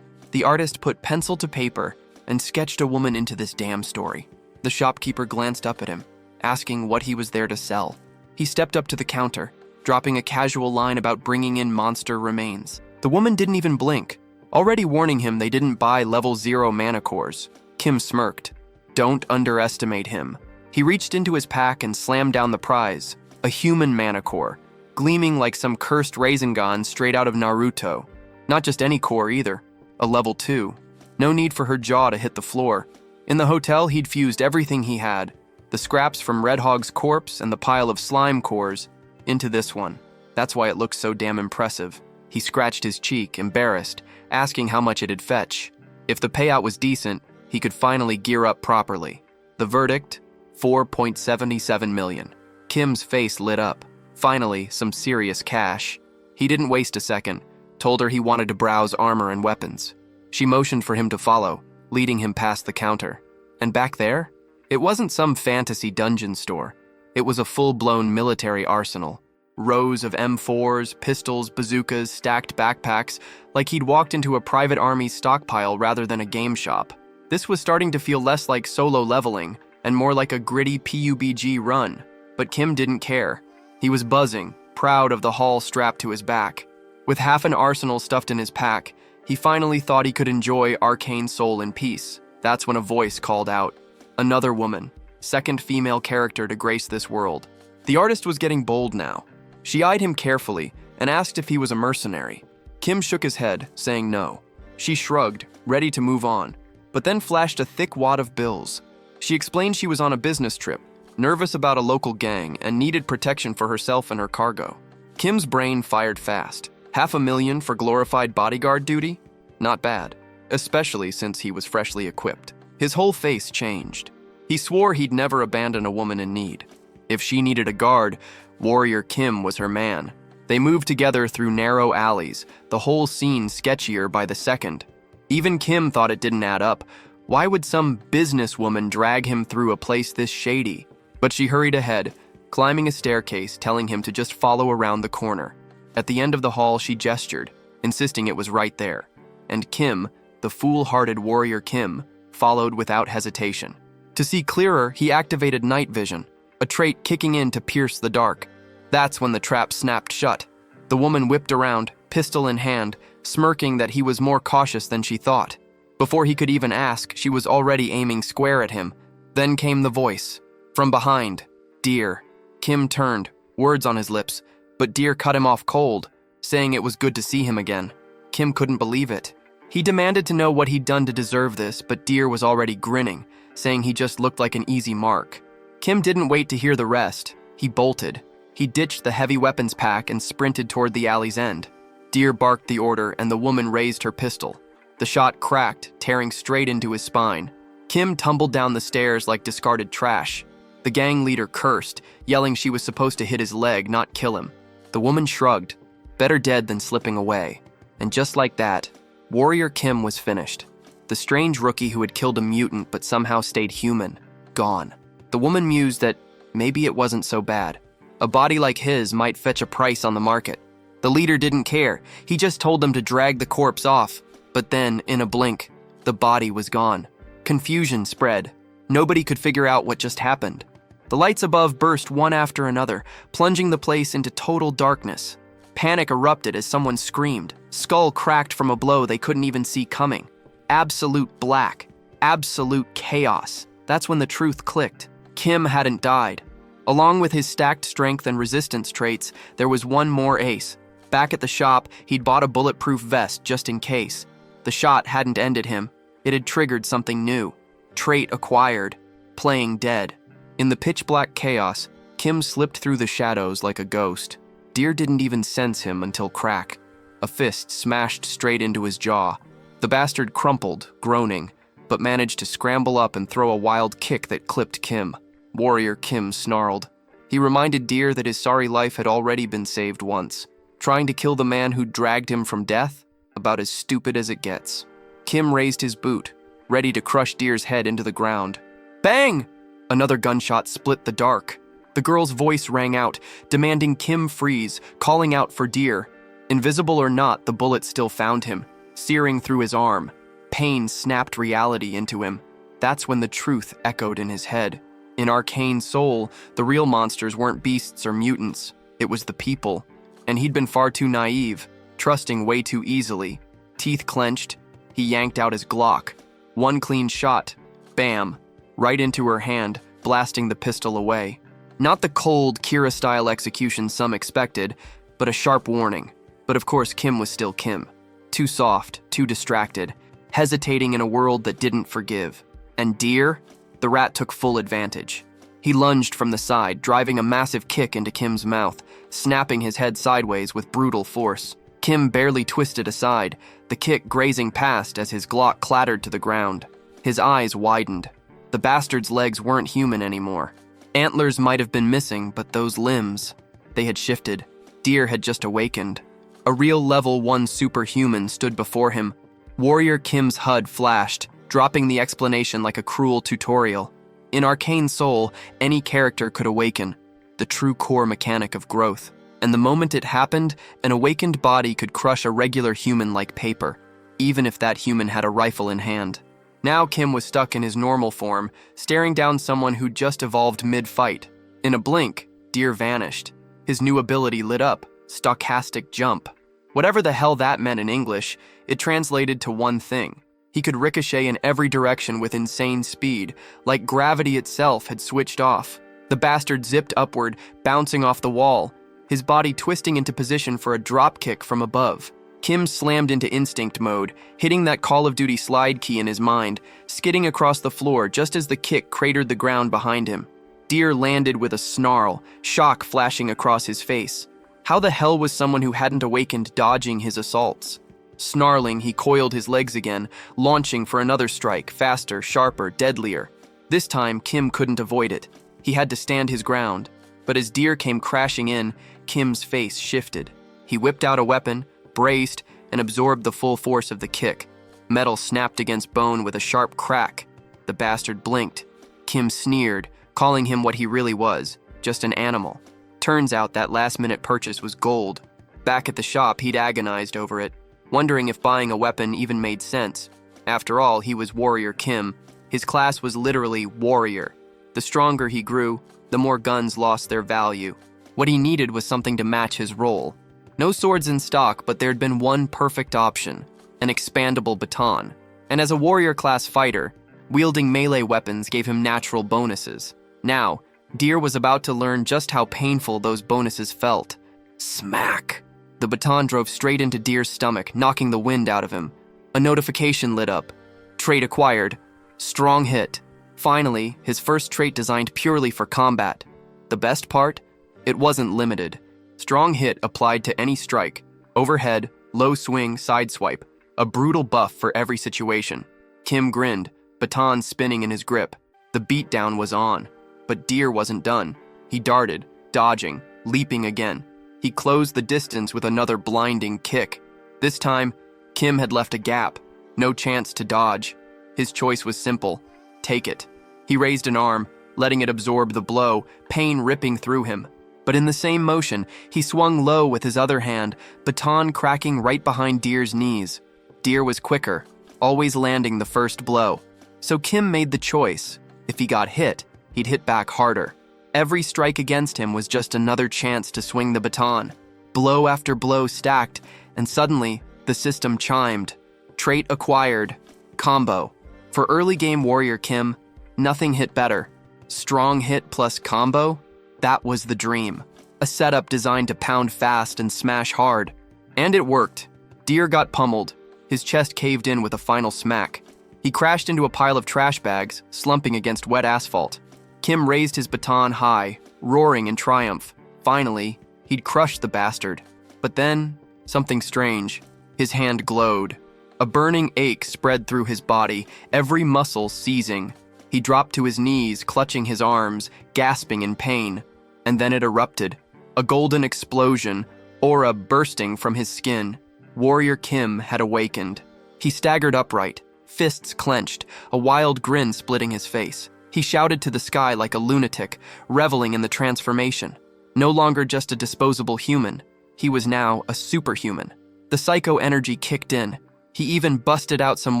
the artist put pencil to paper and sketched a woman into this damn story. The shopkeeper glanced up at him, asking what he was there to sell. He stepped up to the counter, dropping a casual line about bringing in monster remains. The woman didn't even blink, already warning him they didn't buy level 0 mana cores. Kim smirked. Don't underestimate him. He reached into his pack and slammed down the prize, a human mana core, gleaming like some cursed Rasengan straight out of Naruto. Not just any core either, a level 2. No need for her jaw to hit the floor. In the hotel, he'd fused everything he had, the scraps from Red Hog's corpse and the pile of slime cores, into this one. That's why it looks so damn impressive. He scratched his cheek, embarrassed, asking how much it'd fetch. If the payout was decent, he could finally gear up properly. The verdict? 4.77 million. Kim's face lit up. Finally, some serious cash. He didn't waste a second, told her he wanted to browse armor and weapons. She motioned for him to follow, leading him past the counter. And back there? It wasn't some fantasy dungeon store. It was a full-blown military arsenal. Rows of M4s, pistols, bazookas, stacked backpacks, like he'd walked into a private army's stockpile rather than a game shop. This was starting to feel less like solo leveling and more like a gritty PUBG run. But Kim didn't care. He was buzzing, proud of the haul strapped to his back. With half an arsenal stuffed in his pack, he finally thought he could enjoy Arcane Soul in peace. That's when a voice called out. Another woman, second female character to grace this world. The artist was getting bold now. She eyed him carefully and asked if he was a mercenary. Kim shook his head, saying no. She shrugged, ready to move on, but then flashed a thick wad of bills. She explained she was on a business trip, nervous about a local gang, and needed protection for herself and her cargo. Kim's brain fired fast. $500,000 for glorified bodyguard duty? Not bad, especially since he was freshly equipped. His whole face changed. He swore he'd never abandon a woman in need. If she needed a guard, Warrior Kim was her man. They moved together through narrow alleys, the whole scene sketchier by the second. Even Kim thought it didn't add up. Why would some businesswoman drag him through a place this shady? But she hurried ahead, climbing a staircase, telling him to just follow around the corner. At the end of the hall, she gestured, insisting it was right there. And Kim, the foolhardy Warrior Kim, followed without hesitation. To see clearer, he activated night vision, a trait kicking in to pierce the dark. That's when the trap snapped shut. The woman whipped around, pistol in hand, smirking that he was more cautious than she thought. Before he could even ask, she was already aiming square at him. Then came the voice. From behind, Deer. Kim turned, words on his lips, but Deer cut him off cold. saying it was good to see him again. Kim couldn't believe it. He demanded to know what he'd done to deserve this, but Deer was already grinning, saying he just looked like an easy mark. Kim didn't wait to hear the rest. He bolted. He ditched the heavy weapons pack and sprinted toward the alley's end. Deer barked the order, and the woman raised her pistol. The shot cracked, tearing straight into his spine. Kim tumbled down the stairs like discarded trash. The gang leader cursed, yelling she was supposed to hit his leg, not kill him. The woman shrugged. Better dead than slipping away. And just like that, Warrior Kim was finished. The strange rookie who had killed a mutant but somehow stayed human, gone. The woman mused that maybe it wasn't so bad. A body like his might fetch a price on the market. The leader didn't care. He just told them to drag the corpse off. But then, in a blink, the body was gone. Confusion spread. Nobody could figure out what just happened. The lights above burst one after another, plunging the place into total darkness. Panic erupted as someone screamed. Skull cracked from a blow they couldn't even see coming. Absolute black. Absolute chaos. That's when the truth clicked. Kim hadn't died. Along with his stacked strength and resistance traits, there was one more ace. Back at the shop, he'd bought a bulletproof vest just in case. The shot hadn't ended him. It had triggered something new. Trait acquired. Playing dead. In the pitch-black chaos, Kim slipped through the shadows like a ghost. Deer didn't even sense him until crack. A fist smashed straight into his jaw. The bastard crumpled, groaning, but managed to scramble up and throw a wild kick that clipped Kim. Warrior Kim snarled. He reminded Deer that his sorry life had already been saved once. Trying to kill the man who dragged him from death? About as stupid as it gets. Kim raised his boot, ready to crush Deer's head into the ground. Bang! Another gunshot split the dark. The girl's voice rang out, demanding Kim freeze, calling out for Deer. Invisible or not, the bullet still found him, searing through his arm. Pain snapped reality into him. That's when the truth echoed in his head. In Arcane Soul, the real monsters weren't beasts or mutants. It was the people. And he'd been far too naive, trusting way too easily. Teeth clenched, he yanked out his Glock. One clean shot. Bam. Right into her hand, blasting the pistol away. Not the cold, Kira-style execution some expected, but a sharp warning. But of course, Kim was still Kim. Too soft, too distracted, hesitating in a world that didn't forgive. And Deer? The rat took full advantage. He lunged from the side, driving a massive kick into Kim's mouth, snapping his head sideways with brutal force. Kim barely twisted aside, the kick grazing past as his Glock clattered to the ground. His eyes widened. The bastard's legs weren't human anymore. Antlers might have been missing, but those limbs, they had shifted. Deer had just awakened. A real level 1 superhuman stood before him. Warrior Kim's HUD flashed, dropping the explanation like a cruel tutorial. In Arcane Soul, any character could awaken, the true core mechanic of growth. And the moment it happened, an awakened body could crush a regular human like paper, even if that human had a rifle in hand. Now Kim was stuck in his normal form, staring down someone who'd just evolved mid-fight. In a blink, Deer vanished. His new ability lit up, stochastic jump. Whatever the hell that meant in English, it translated to one thing. He could ricochet in every direction with insane speed, like gravity itself had switched off. The bastard zipped upward, bouncing off the wall, his body twisting into position for a drop kick from above. Kim slammed into instinct mode, hitting that Call of Duty slide key in his mind, skidding across the floor just as the kick cratered the ground behind him. Deer landed with a snarl, shock flashing across his face. How the hell was someone who hadn't awakened dodging his assaults? Snarling, he coiled his legs again, launching for another strike, faster, sharper, deadlier. This time, Kim couldn't avoid it. He had to stand his ground. But as Deer came crashing in, Kim's face shifted. He whipped out a weapon, braced, and absorbed the full force of the kick. Metal snapped against bone with a sharp crack. The bastard blinked. Kim sneered, calling him what he really was, just an animal. Turns out that last-minute purchase was gold. Back at the shop, he'd agonized over it, wondering if buying a weapon even made sense. After all, he was Warrior Kim. His class was literally warrior. The stronger he grew, the more guns lost their value. What he needed was something to match his role. No swords in stock, but there'd been one perfect option, an expandable baton. And as a warrior-class fighter, wielding melee weapons gave him natural bonuses. Now, Deer was about to learn just how painful those bonuses felt. Smack! The baton drove straight into Deer's stomach, knocking the wind out of him. A notification lit up. Trait acquired. Strong hit. Finally, his first trait designed purely for combat. The best part? It wasn't limited. Strong hit applied to any strike. Overhead, low swing, side swipe. A brutal buff for every situation. Kim grinned, baton spinning in his grip. The beatdown was on. But Deer wasn't done. He darted, dodging, leaping again. He closed the distance with another blinding kick. This time, Kim had left a gap. No chance to dodge. His choice was simple. Take it. He raised an arm, letting it absorb the blow, pain ripping through him. But in the same motion, he swung low with his other hand, baton cracking right behind Deer's knees. Deer was quicker, always landing the first blow. So Kim made the choice. If he got hit, he'd hit back harder. Every strike against him was just another chance to swing the baton. Blow after blow stacked, and suddenly, the system chimed. Trait acquired. Combo. For early game warrior Kim, nothing hit better. Strong hit plus combo? That was the dream. A setup designed to pound fast and smash hard. And it worked. Deer got pummeled. His chest caved in with a final smack. He crashed into a pile of trash bags, slumping against wet asphalt. Kim raised his baton high, roaring in triumph. Finally, he'd crushed the bastard. But then, something strange. His hand glowed. A burning ache spread through his body, every muscle seizing. He dropped to his knees, clutching his arms, gasping in pain. And then it erupted. A golden explosion, aura bursting from his skin. Warrior Kim had awakened. He staggered upright, fists clenched, a wild grin splitting his face. He shouted to the sky like a lunatic, reveling in the transformation. No longer just a disposable human, he was now a superhuman. The psycho energy kicked in. He even busted out some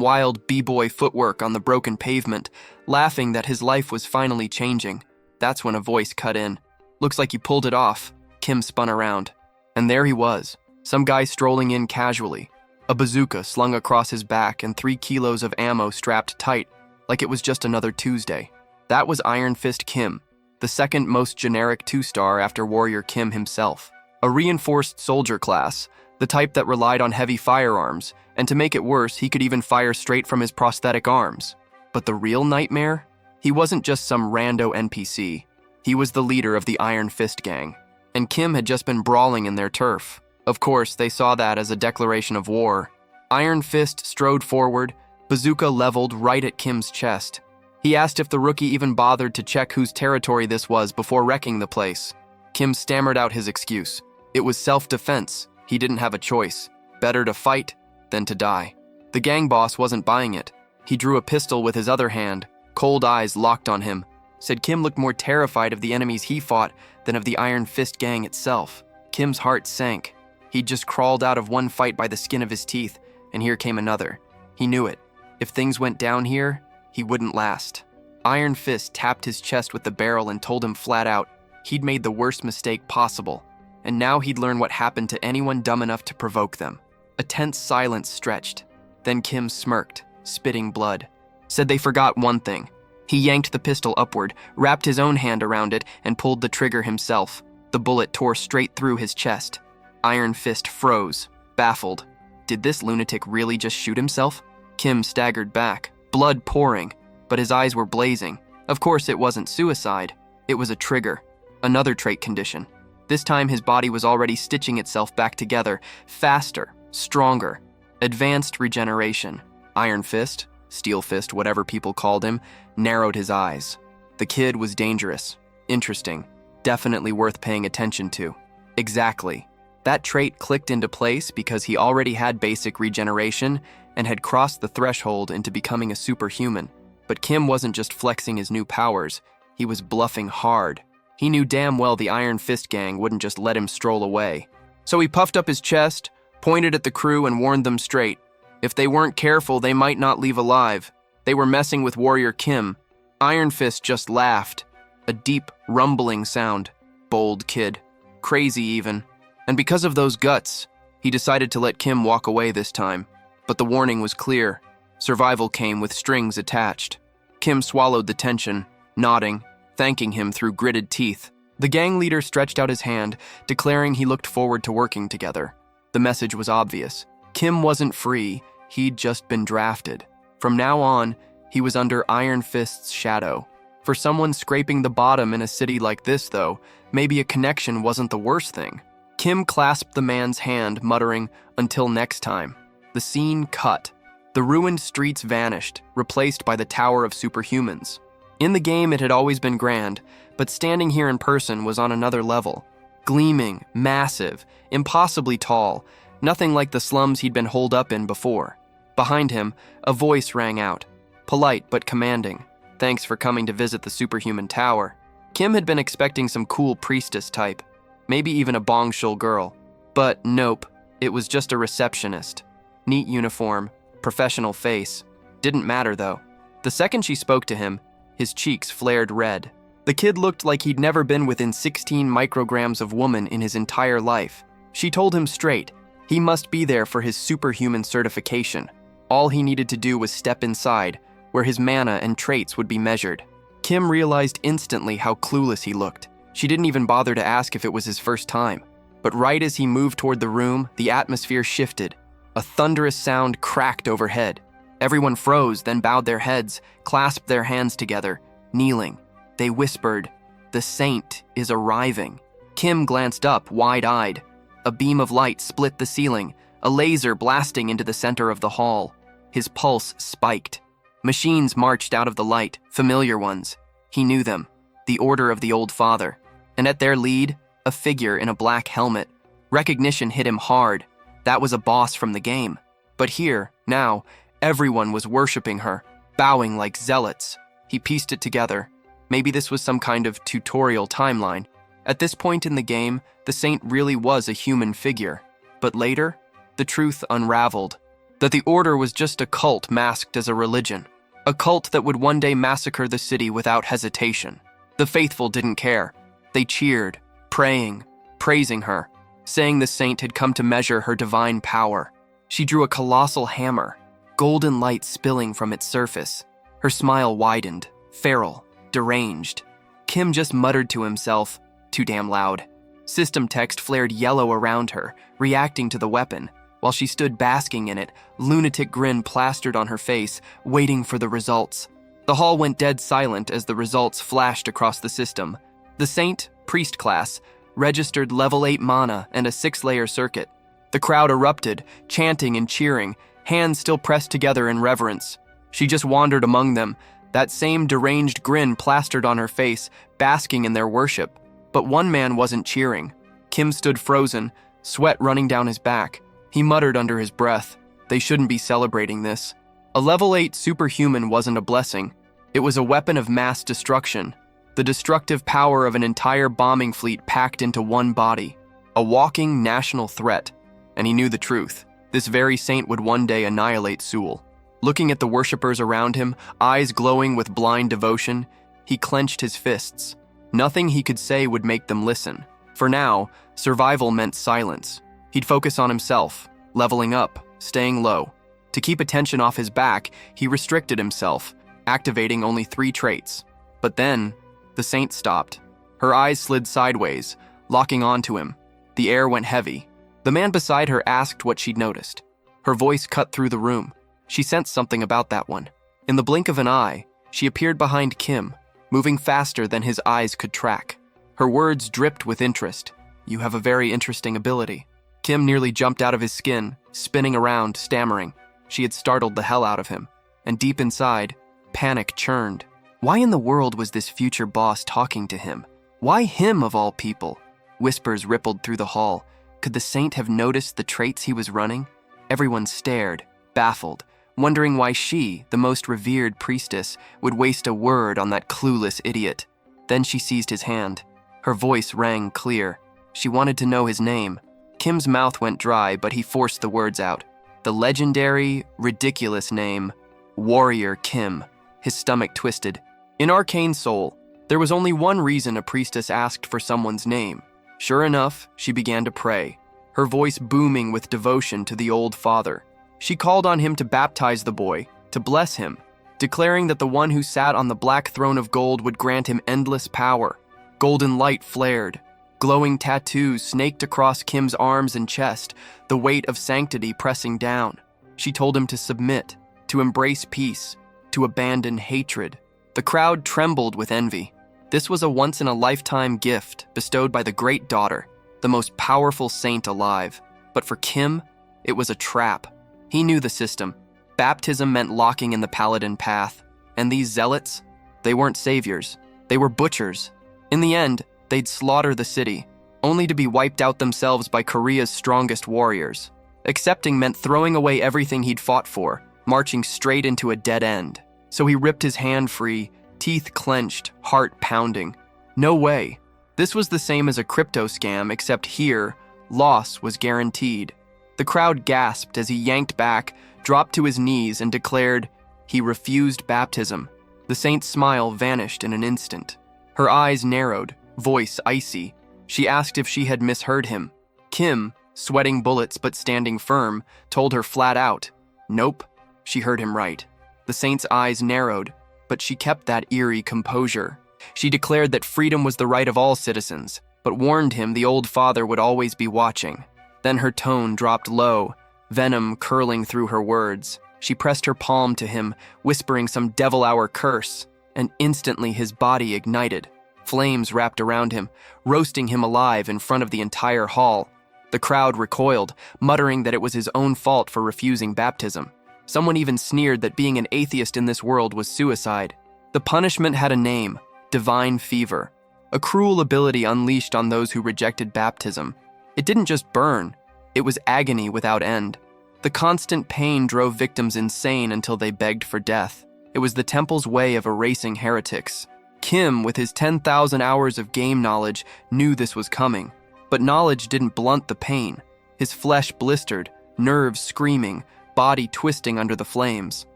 wild b-boy footwork on the broken pavement, laughing that his life was finally changing. That's when a voice cut in. Looks like you pulled it off. Kim spun around. And there he was, some guy strolling in casually. A bazooka slung across his back and 3 kilos of ammo strapped tight, like it was just another Tuesday. That was Iron Fist Kim, the second most generic 2-star after Warrior Kim himself. A reinforced soldier class, the type that relied on heavy firearms, and to make it worse, he could even fire straight from his prosthetic arms. But the real nightmare? He wasn't just some rando NPC. He was the leader of the Iron Fist gang, and Kim had just been brawling in their turf. Of course, they saw that as a declaration of war. Iron Fist strode forward, bazooka leveled right at Kim's chest. He asked if the rookie even bothered to check whose territory this was before wrecking the place. Kim stammered out his excuse. It was self-defense. He didn't have a choice. Better to fight than to die. The gang boss wasn't buying it. He drew a pistol with his other hand, cold eyes locked on him. Said Kim looked more terrified of the enemies he fought than of the Iron Fist gang itself. Kim's heart sank. He'd just crawled out of one fight by the skin of his teeth, and here came another. He knew it. If things went down here, he wouldn't last. Iron Fist tapped his chest with the barrel and told him flat out he'd made the worst mistake possible, and now he'd learn what happened to anyone dumb enough to provoke them. A tense silence stretched. Then Kim smirked, spitting blood. Said they forgot one thing. He yanked the pistol upward, wrapped his own hand around it, and pulled the trigger himself. The bullet tore straight through his chest. Iron Fist froze, baffled. Did this lunatic really just shoot himself? Kim staggered back, blood pouring, but his eyes were blazing. Of course it wasn't suicide. It was a trigger, another trait condition. This time his body was already stitching itself back together, faster, stronger. Advanced regeneration. Iron Fist, Steel Fist, whatever people called him, narrowed his eyes. The kid was dangerous, interesting, definitely worth paying attention to. Exactly. That trait clicked into place because he already had basic regeneration and had crossed the threshold into becoming a superhuman. But Kim wasn't just flexing his new powers, he was bluffing hard. He knew damn well the Iron Fist gang wouldn't just let him stroll away. So he puffed up his chest, pointed at the crew and warned them straight. If they weren't careful, they might not leave alive. They were messing with Warrior Kim. Iron Fist just laughed. A deep, rumbling sound. Bold kid. Crazy even. And because of those guts, he decided to let Kim walk away this time. But the warning was clear. Survival came with strings attached. Kim swallowed the tension, nodding, thanking him through gritted teeth. The gang leader stretched out his hand, declaring he looked forward to working together. The message was obvious. Kim wasn't free, he'd just been drafted. From now on, he was under Iron Fist's shadow. For someone scraping the bottom in a city like this, though, maybe a connection wasn't the worst thing. Kim clasped the man's hand, muttering, "Until next time." The scene cut. The ruined streets vanished, replaced by the Tower of Superhumans. In the game, it had always been grand, but standing here in person was on another level. Gleaming, massive, impossibly tall, nothing like the slums he'd been holed up in before. Behind him, a voice rang out, polite but commanding. "Thanks for coming to visit the Superhuman Tower." Kim had been expecting some cool priestess type, maybe even a bongshul girl. But nope, it was just a receptionist. Neat uniform, professional face. Didn't matter though. The second she spoke to him, his cheeks flared red. The kid looked like he'd never been within 16 micrograms of woman in his entire life. She told him straight, he must be there for his superhuman certification. All he needed to do was step inside, where his mana and traits would be measured. Kim realized instantly how clueless he looked. She didn't even bother to ask if it was his first time. But right as he moved toward the room, the atmosphere shifted. A thunderous sound cracked overhead. Everyone froze, then bowed their heads, clasped their hands together, kneeling. They whispered, "The saint is arriving." Kim glanced up, wide-eyed. A beam of light split the ceiling, a laser blasting into the center of the hall. His pulse spiked. Machines marched out of the light, familiar ones. He knew them, the Order of the Old Father. And at their lead, a figure in a black helmet. Recognition hit him hard. That was a boss from the game. But here, now, everyone was worshiping her, bowing like zealots. He pieced it together. Maybe this was some kind of tutorial timeline. At this point in the game, the saint really was a human figure. But later, the truth unraveled. That the Order was just a cult masked as a religion. A cult that would one day massacre the city without hesitation. The faithful didn't care. They cheered, praying, praising her, saying the saint had come to measure her divine power. She drew a colossal hammer, golden light spilling from its surface. Her smile widened, feral, deranged. Kim just muttered to himself, too damn loud. System text flared yellow around her, reacting to the weapon. While she stood basking in it, lunatic grin plastered on her face, waiting for the results. The hall went dead silent as the results flashed across the system. The Saint, priest class, registered level 8 mana and a 6-layer circuit. The crowd erupted, chanting and cheering, hands still pressed together in reverence. She just wandered among them, that same deranged grin plastered on her face, basking in their worship. But one man wasn't cheering. Kim stood frozen, sweat running down his back. He muttered under his breath, they shouldn't be celebrating this. A level 8 superhuman wasn't a blessing. It was a weapon of mass destruction. The destructive power of an entire bombing fleet packed into one body. A walking national threat. And he knew the truth. This very saint would one day annihilate Seoul. Looking at the worshippers around him, eyes glowing with blind devotion, he clenched his fists. Nothing he could say would make them listen. For now, survival meant silence. He'd focus on himself, leveling up, staying low. To keep attention off his back, he restricted himself, activating only 3 traits. But then, the saint stopped. Her eyes slid sideways, locking onto him. The air went heavy. The man beside her asked what she'd noticed. Her voice cut through the room. She sensed something about that one. In the blink of an eye, she appeared behind Kim, moving faster than his eyes could track. Her words dripped with interest. "You have a very interesting ability." Kim nearly jumped out of his skin, spinning around, stammering. She had startled the hell out of him. And deep inside, panic churned. Why in the world was this future boss talking to him? Why him of all people? Whispers rippled through the hall. Could the saint have noticed the traits he was running? Everyone stared, baffled, wondering why she, the most revered priestess, would waste a word on that clueless idiot. Then she seized his hand. Her voice rang clear. She wanted to know his name. Kim's mouth went dry, but he forced the words out. The legendary, ridiculous name, Warrior Kim. His stomach twisted. In Arcane Soul, there was only one reason a priestess asked for someone's name. Sure enough, she began to pray, her voice booming with devotion to the Old Father. She called on him to baptize the boy, to bless him, declaring that the one who sat on the black throne of gold would grant him endless power. Golden light flared. Glowing tattoos snaked across Kim's arms and chest, the weight of sanctity pressing down. She told him to submit, to embrace peace, to abandon hatred. The crowd trembled with envy. This was a once-in-a-lifetime gift bestowed by the Great Daughter, the most powerful saint alive. But for Kim, it was a trap. He knew the system. Baptism meant locking in the paladin path. And these zealots, they weren't saviors. They were butchers. In the end, they'd slaughter the city, only to be wiped out themselves by Korea's strongest warriors. Accepting meant throwing away everything he'd fought for, marching straight into a dead end. So he ripped his hand free, teeth clenched, heart pounding. No way. This was the same as a crypto scam, except here, loss was guaranteed. The crowd gasped as he yanked back, dropped to his knees, and declared he refused baptism. The saint's smile vanished in an instant. Her eyes narrowed, voice icy. She asked if she had misheard him. Kim, sweating bullets but standing firm, told her flat out, nope, she heard him right. The saint's eyes narrowed, but she kept that eerie composure. She declared that freedom was the right of all citizens, but warned him the old father would always be watching. Then her tone dropped low, venom curling through her words. She pressed her palm to him, whispering some devil-hour curse, and instantly his body ignited. Flames wrapped around him, roasting him alive in front of the entire hall. The crowd recoiled, muttering that it was his own fault for refusing baptism. Someone even sneered that being an atheist in this world was suicide. The punishment had a name, divine fever, a cruel ability unleashed on those who rejected baptism. It didn't just burn, it was agony without end. The constant pain drove victims insane until they begged for death. It was the temple's way of erasing heretics. Kim, with his 10,000 hours of game knowledge, knew this was coming. But knowledge didn't blunt the pain. His flesh blistered, nerves screaming, body twisting under the flames.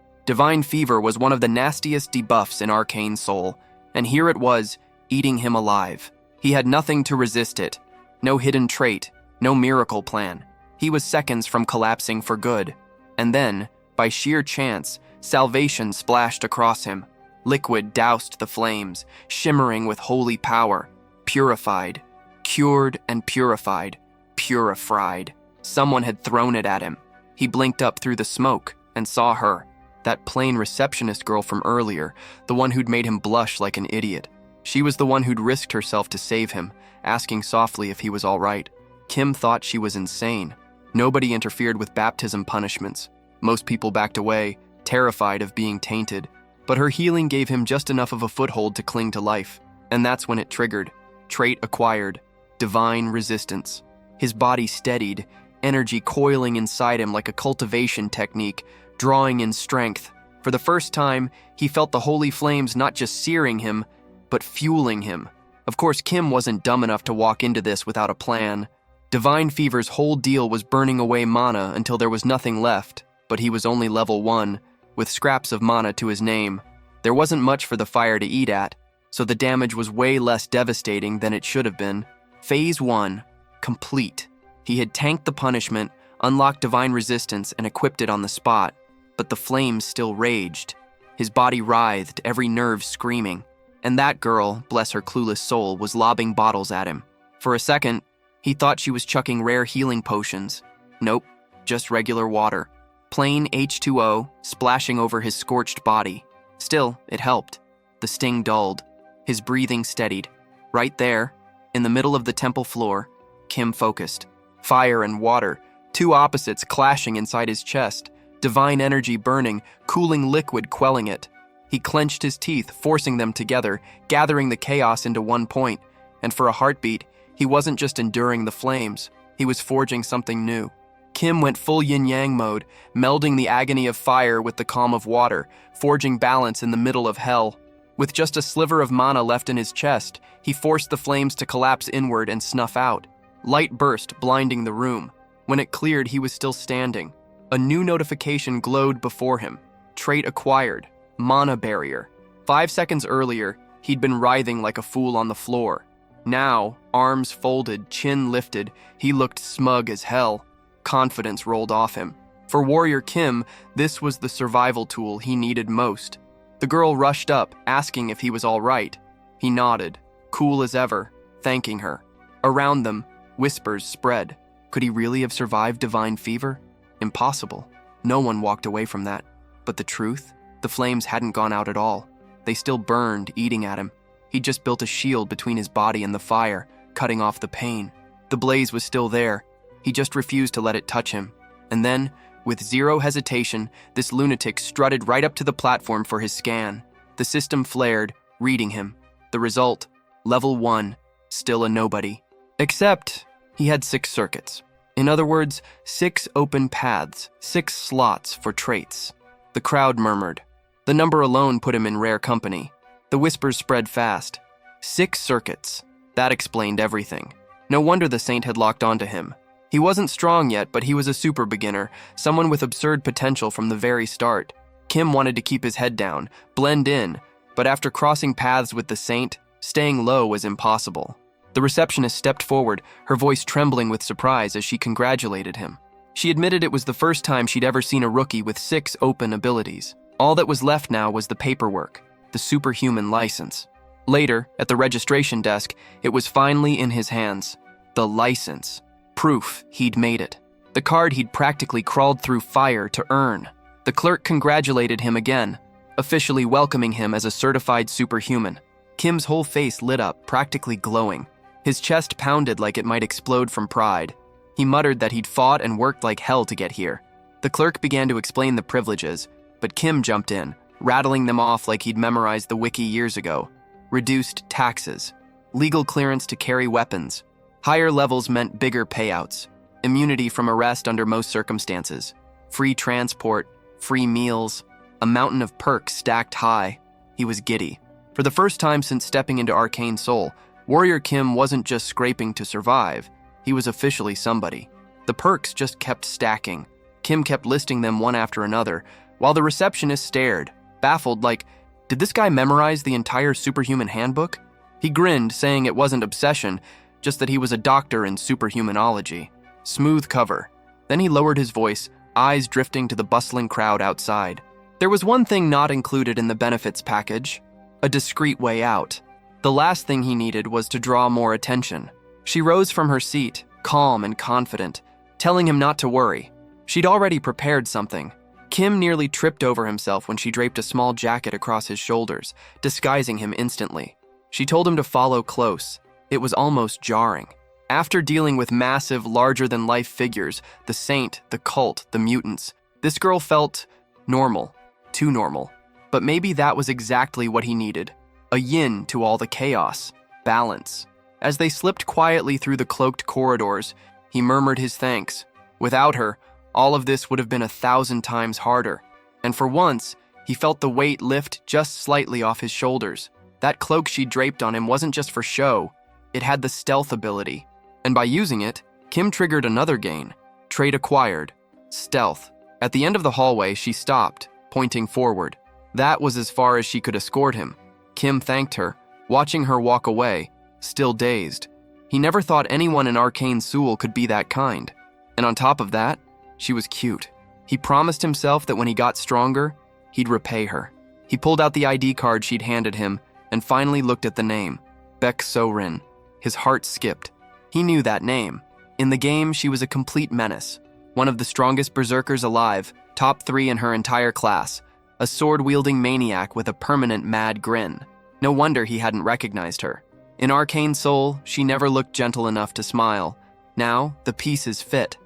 Divine fever was one of the nastiest debuffs in Arcane Soul, and here it was, eating him alive. He had nothing to resist it. No hidden trait, no miracle plan. He was seconds from collapsing for good. And then, by sheer chance, salvation splashed across him. Liquid doused the flames, shimmering with holy power. Purified. Cured and purified. Purified. Someone had thrown it at him. He blinked up through the smoke and saw her, that plain receptionist girl from earlier, the one who'd made him blush like an idiot. She was the one who'd risked herself to save him, asking softly if he was all right. Kim thought she was insane. Nobody interfered with baptism punishments. Most people backed away, terrified of being tainted. But her healing gave him just enough of a foothold to cling to life. And that's when it triggered. Trait acquired. Divine resistance. His body steadied, energy coiling inside him like a cultivation technique, drawing in strength. For the first time, he felt the holy flames not just searing him, but fueling him. Of course, Kim wasn't dumb enough to walk into this without a plan. Divine Fever's whole deal was burning away mana until there was nothing left, but he was only level 1, with scraps of mana to his name. There wasn't much for the fire to eat at, so the damage was way less devastating than it should have been. Phase 1, complete. He had tanked the punishment, unlocked divine resistance, and equipped it on the spot, but the flames still raged. His body writhed, every nerve screaming. And that girl, bless her clueless soul, was lobbing bottles at him. For a second, he thought she was chucking rare healing potions. Nope, just regular water. Plain H2O, splashing over his scorched body. Still, it helped. The sting dulled. His breathing steadied. Right there, in the middle of the temple floor, Kim focused. Fire and water, two opposites clashing inside his chest. Divine energy burning, cooling liquid quelling it. He clenched his teeth, forcing them together, gathering the chaos into one point. And for a heartbeat, he wasn't just enduring the flames, he was forging something new. Kim went full yin-yang mode, melding the agony of fire with the calm of water, forging balance in the middle of hell. With just a sliver of mana left in his chest, he forced the flames to collapse inward and snuff out. Light burst, blinding the room. When it cleared, he was still standing. A new notification glowed before him. Trait acquired. Mana barrier. 5 seconds earlier, he'd been writhing like a fool on the floor. Now, arms folded, chin lifted, he looked smug as hell. Confidence rolled off him. For Warrior Kim, this was the survival tool he needed most. The girl rushed up, asking if he was all right. He nodded, cool as ever, thanking her. Around them, whispers spread. Could he really have survived divine fever? Impossible. No one walked away from that. But the truth? The flames hadn't gone out at all. They still burned, eating at him. He'd just built a shield between his body and the fire, cutting off the pain. The blaze was still there. He just refused to let it touch him. And then, with zero hesitation, this lunatic strutted right up to the platform for his scan. The system flared, reading him. The result, level 1, still a nobody. Except, he had 6 circuits. In other words, 6 open paths, 6 slots for traits. The crowd murmured. The number alone put him in rare company. The whispers spread fast. 6 circuits. That explained everything. No wonder the saint had locked onto him. He wasn't strong yet, but he was a super beginner, someone with absurd potential from the very start. Kim wanted to keep his head down, blend in, but after crossing paths with the saint, staying low was impossible. The receptionist stepped forward, her voice trembling with surprise as she congratulated him. She admitted it was the first time she'd ever seen a rookie with 6 open abilities. All that was left now was the paperwork, the superhuman license. Later, at the registration desk, it was finally in his hands. The license. Proof he'd made it. The card he'd practically crawled through fire to earn. The clerk congratulated him again, officially welcoming him as a certified superhuman. Kim's whole face lit up, practically glowing. His chest pounded like it might explode from pride. He muttered that he'd fought and worked like hell to get here. The clerk began to explain the privileges, but Kim jumped in, rattling them off like he'd memorized the wiki years ago. Reduced taxes, legal clearance to carry weapons. Higher levels meant bigger payouts, immunity from arrest under most circumstances, free transport, free meals, a mountain of perks stacked high. He was giddy. For the first time since stepping into Arcane Soul, Warrior Kim wasn't just scraping to survive, he was officially somebody. The perks just kept stacking. Kim kept listing them one after another, while the receptionist stared, baffled like, did this guy memorize the entire superhuman handbook? He grinned, saying it wasn't obsession, just that he was a doctor in superhumanology. Smooth cover. Then he lowered his voice, eyes drifting to the bustling crowd outside. There was one thing not included in the benefits package, a discreet way out. The last thing he needed was to draw more attention. She rose from her seat, calm and confident, telling him not to worry. She'd already prepared something. Kim nearly tripped over himself when she draped a small jacket across his shoulders, disguising him instantly. She told him to follow close. It was almost jarring. After dealing with massive, larger-than-life figures, the saint, the cult, the mutants, this girl felt normal, too normal. But maybe that was exactly what he needed. A yin to all the chaos, balance. As they slipped quietly through the cloaked corridors, he murmured his thanks. Without her, all of this would have been 1,000 times harder. And for once, he felt the weight lift just slightly off his shoulders. That cloak she draped on him wasn't just for show. It had the stealth ability. And by using it, Kim triggered another gain. Trait acquired. Stealth. At the end of the hallway, she stopped, pointing forward. That was as far as she could escort him. Kim thanked her, watching her walk away, still dazed. He never thought anyone in Arcane Soul could be that kind. And on top of that, she was cute. He promised himself that when he got stronger, he'd repay her. He pulled out the ID card she'd handed him and finally looked at the name, Baek So-rin. His heart skipped. He knew that name. In the game, she was a complete menace. One of the strongest berserkers alive, top 3 in her entire class. A sword-wielding maniac with a permanent mad grin. No wonder he hadn't recognized her. In Arcane Soul, she never looked gentle enough to smile. Now, the pieces fit.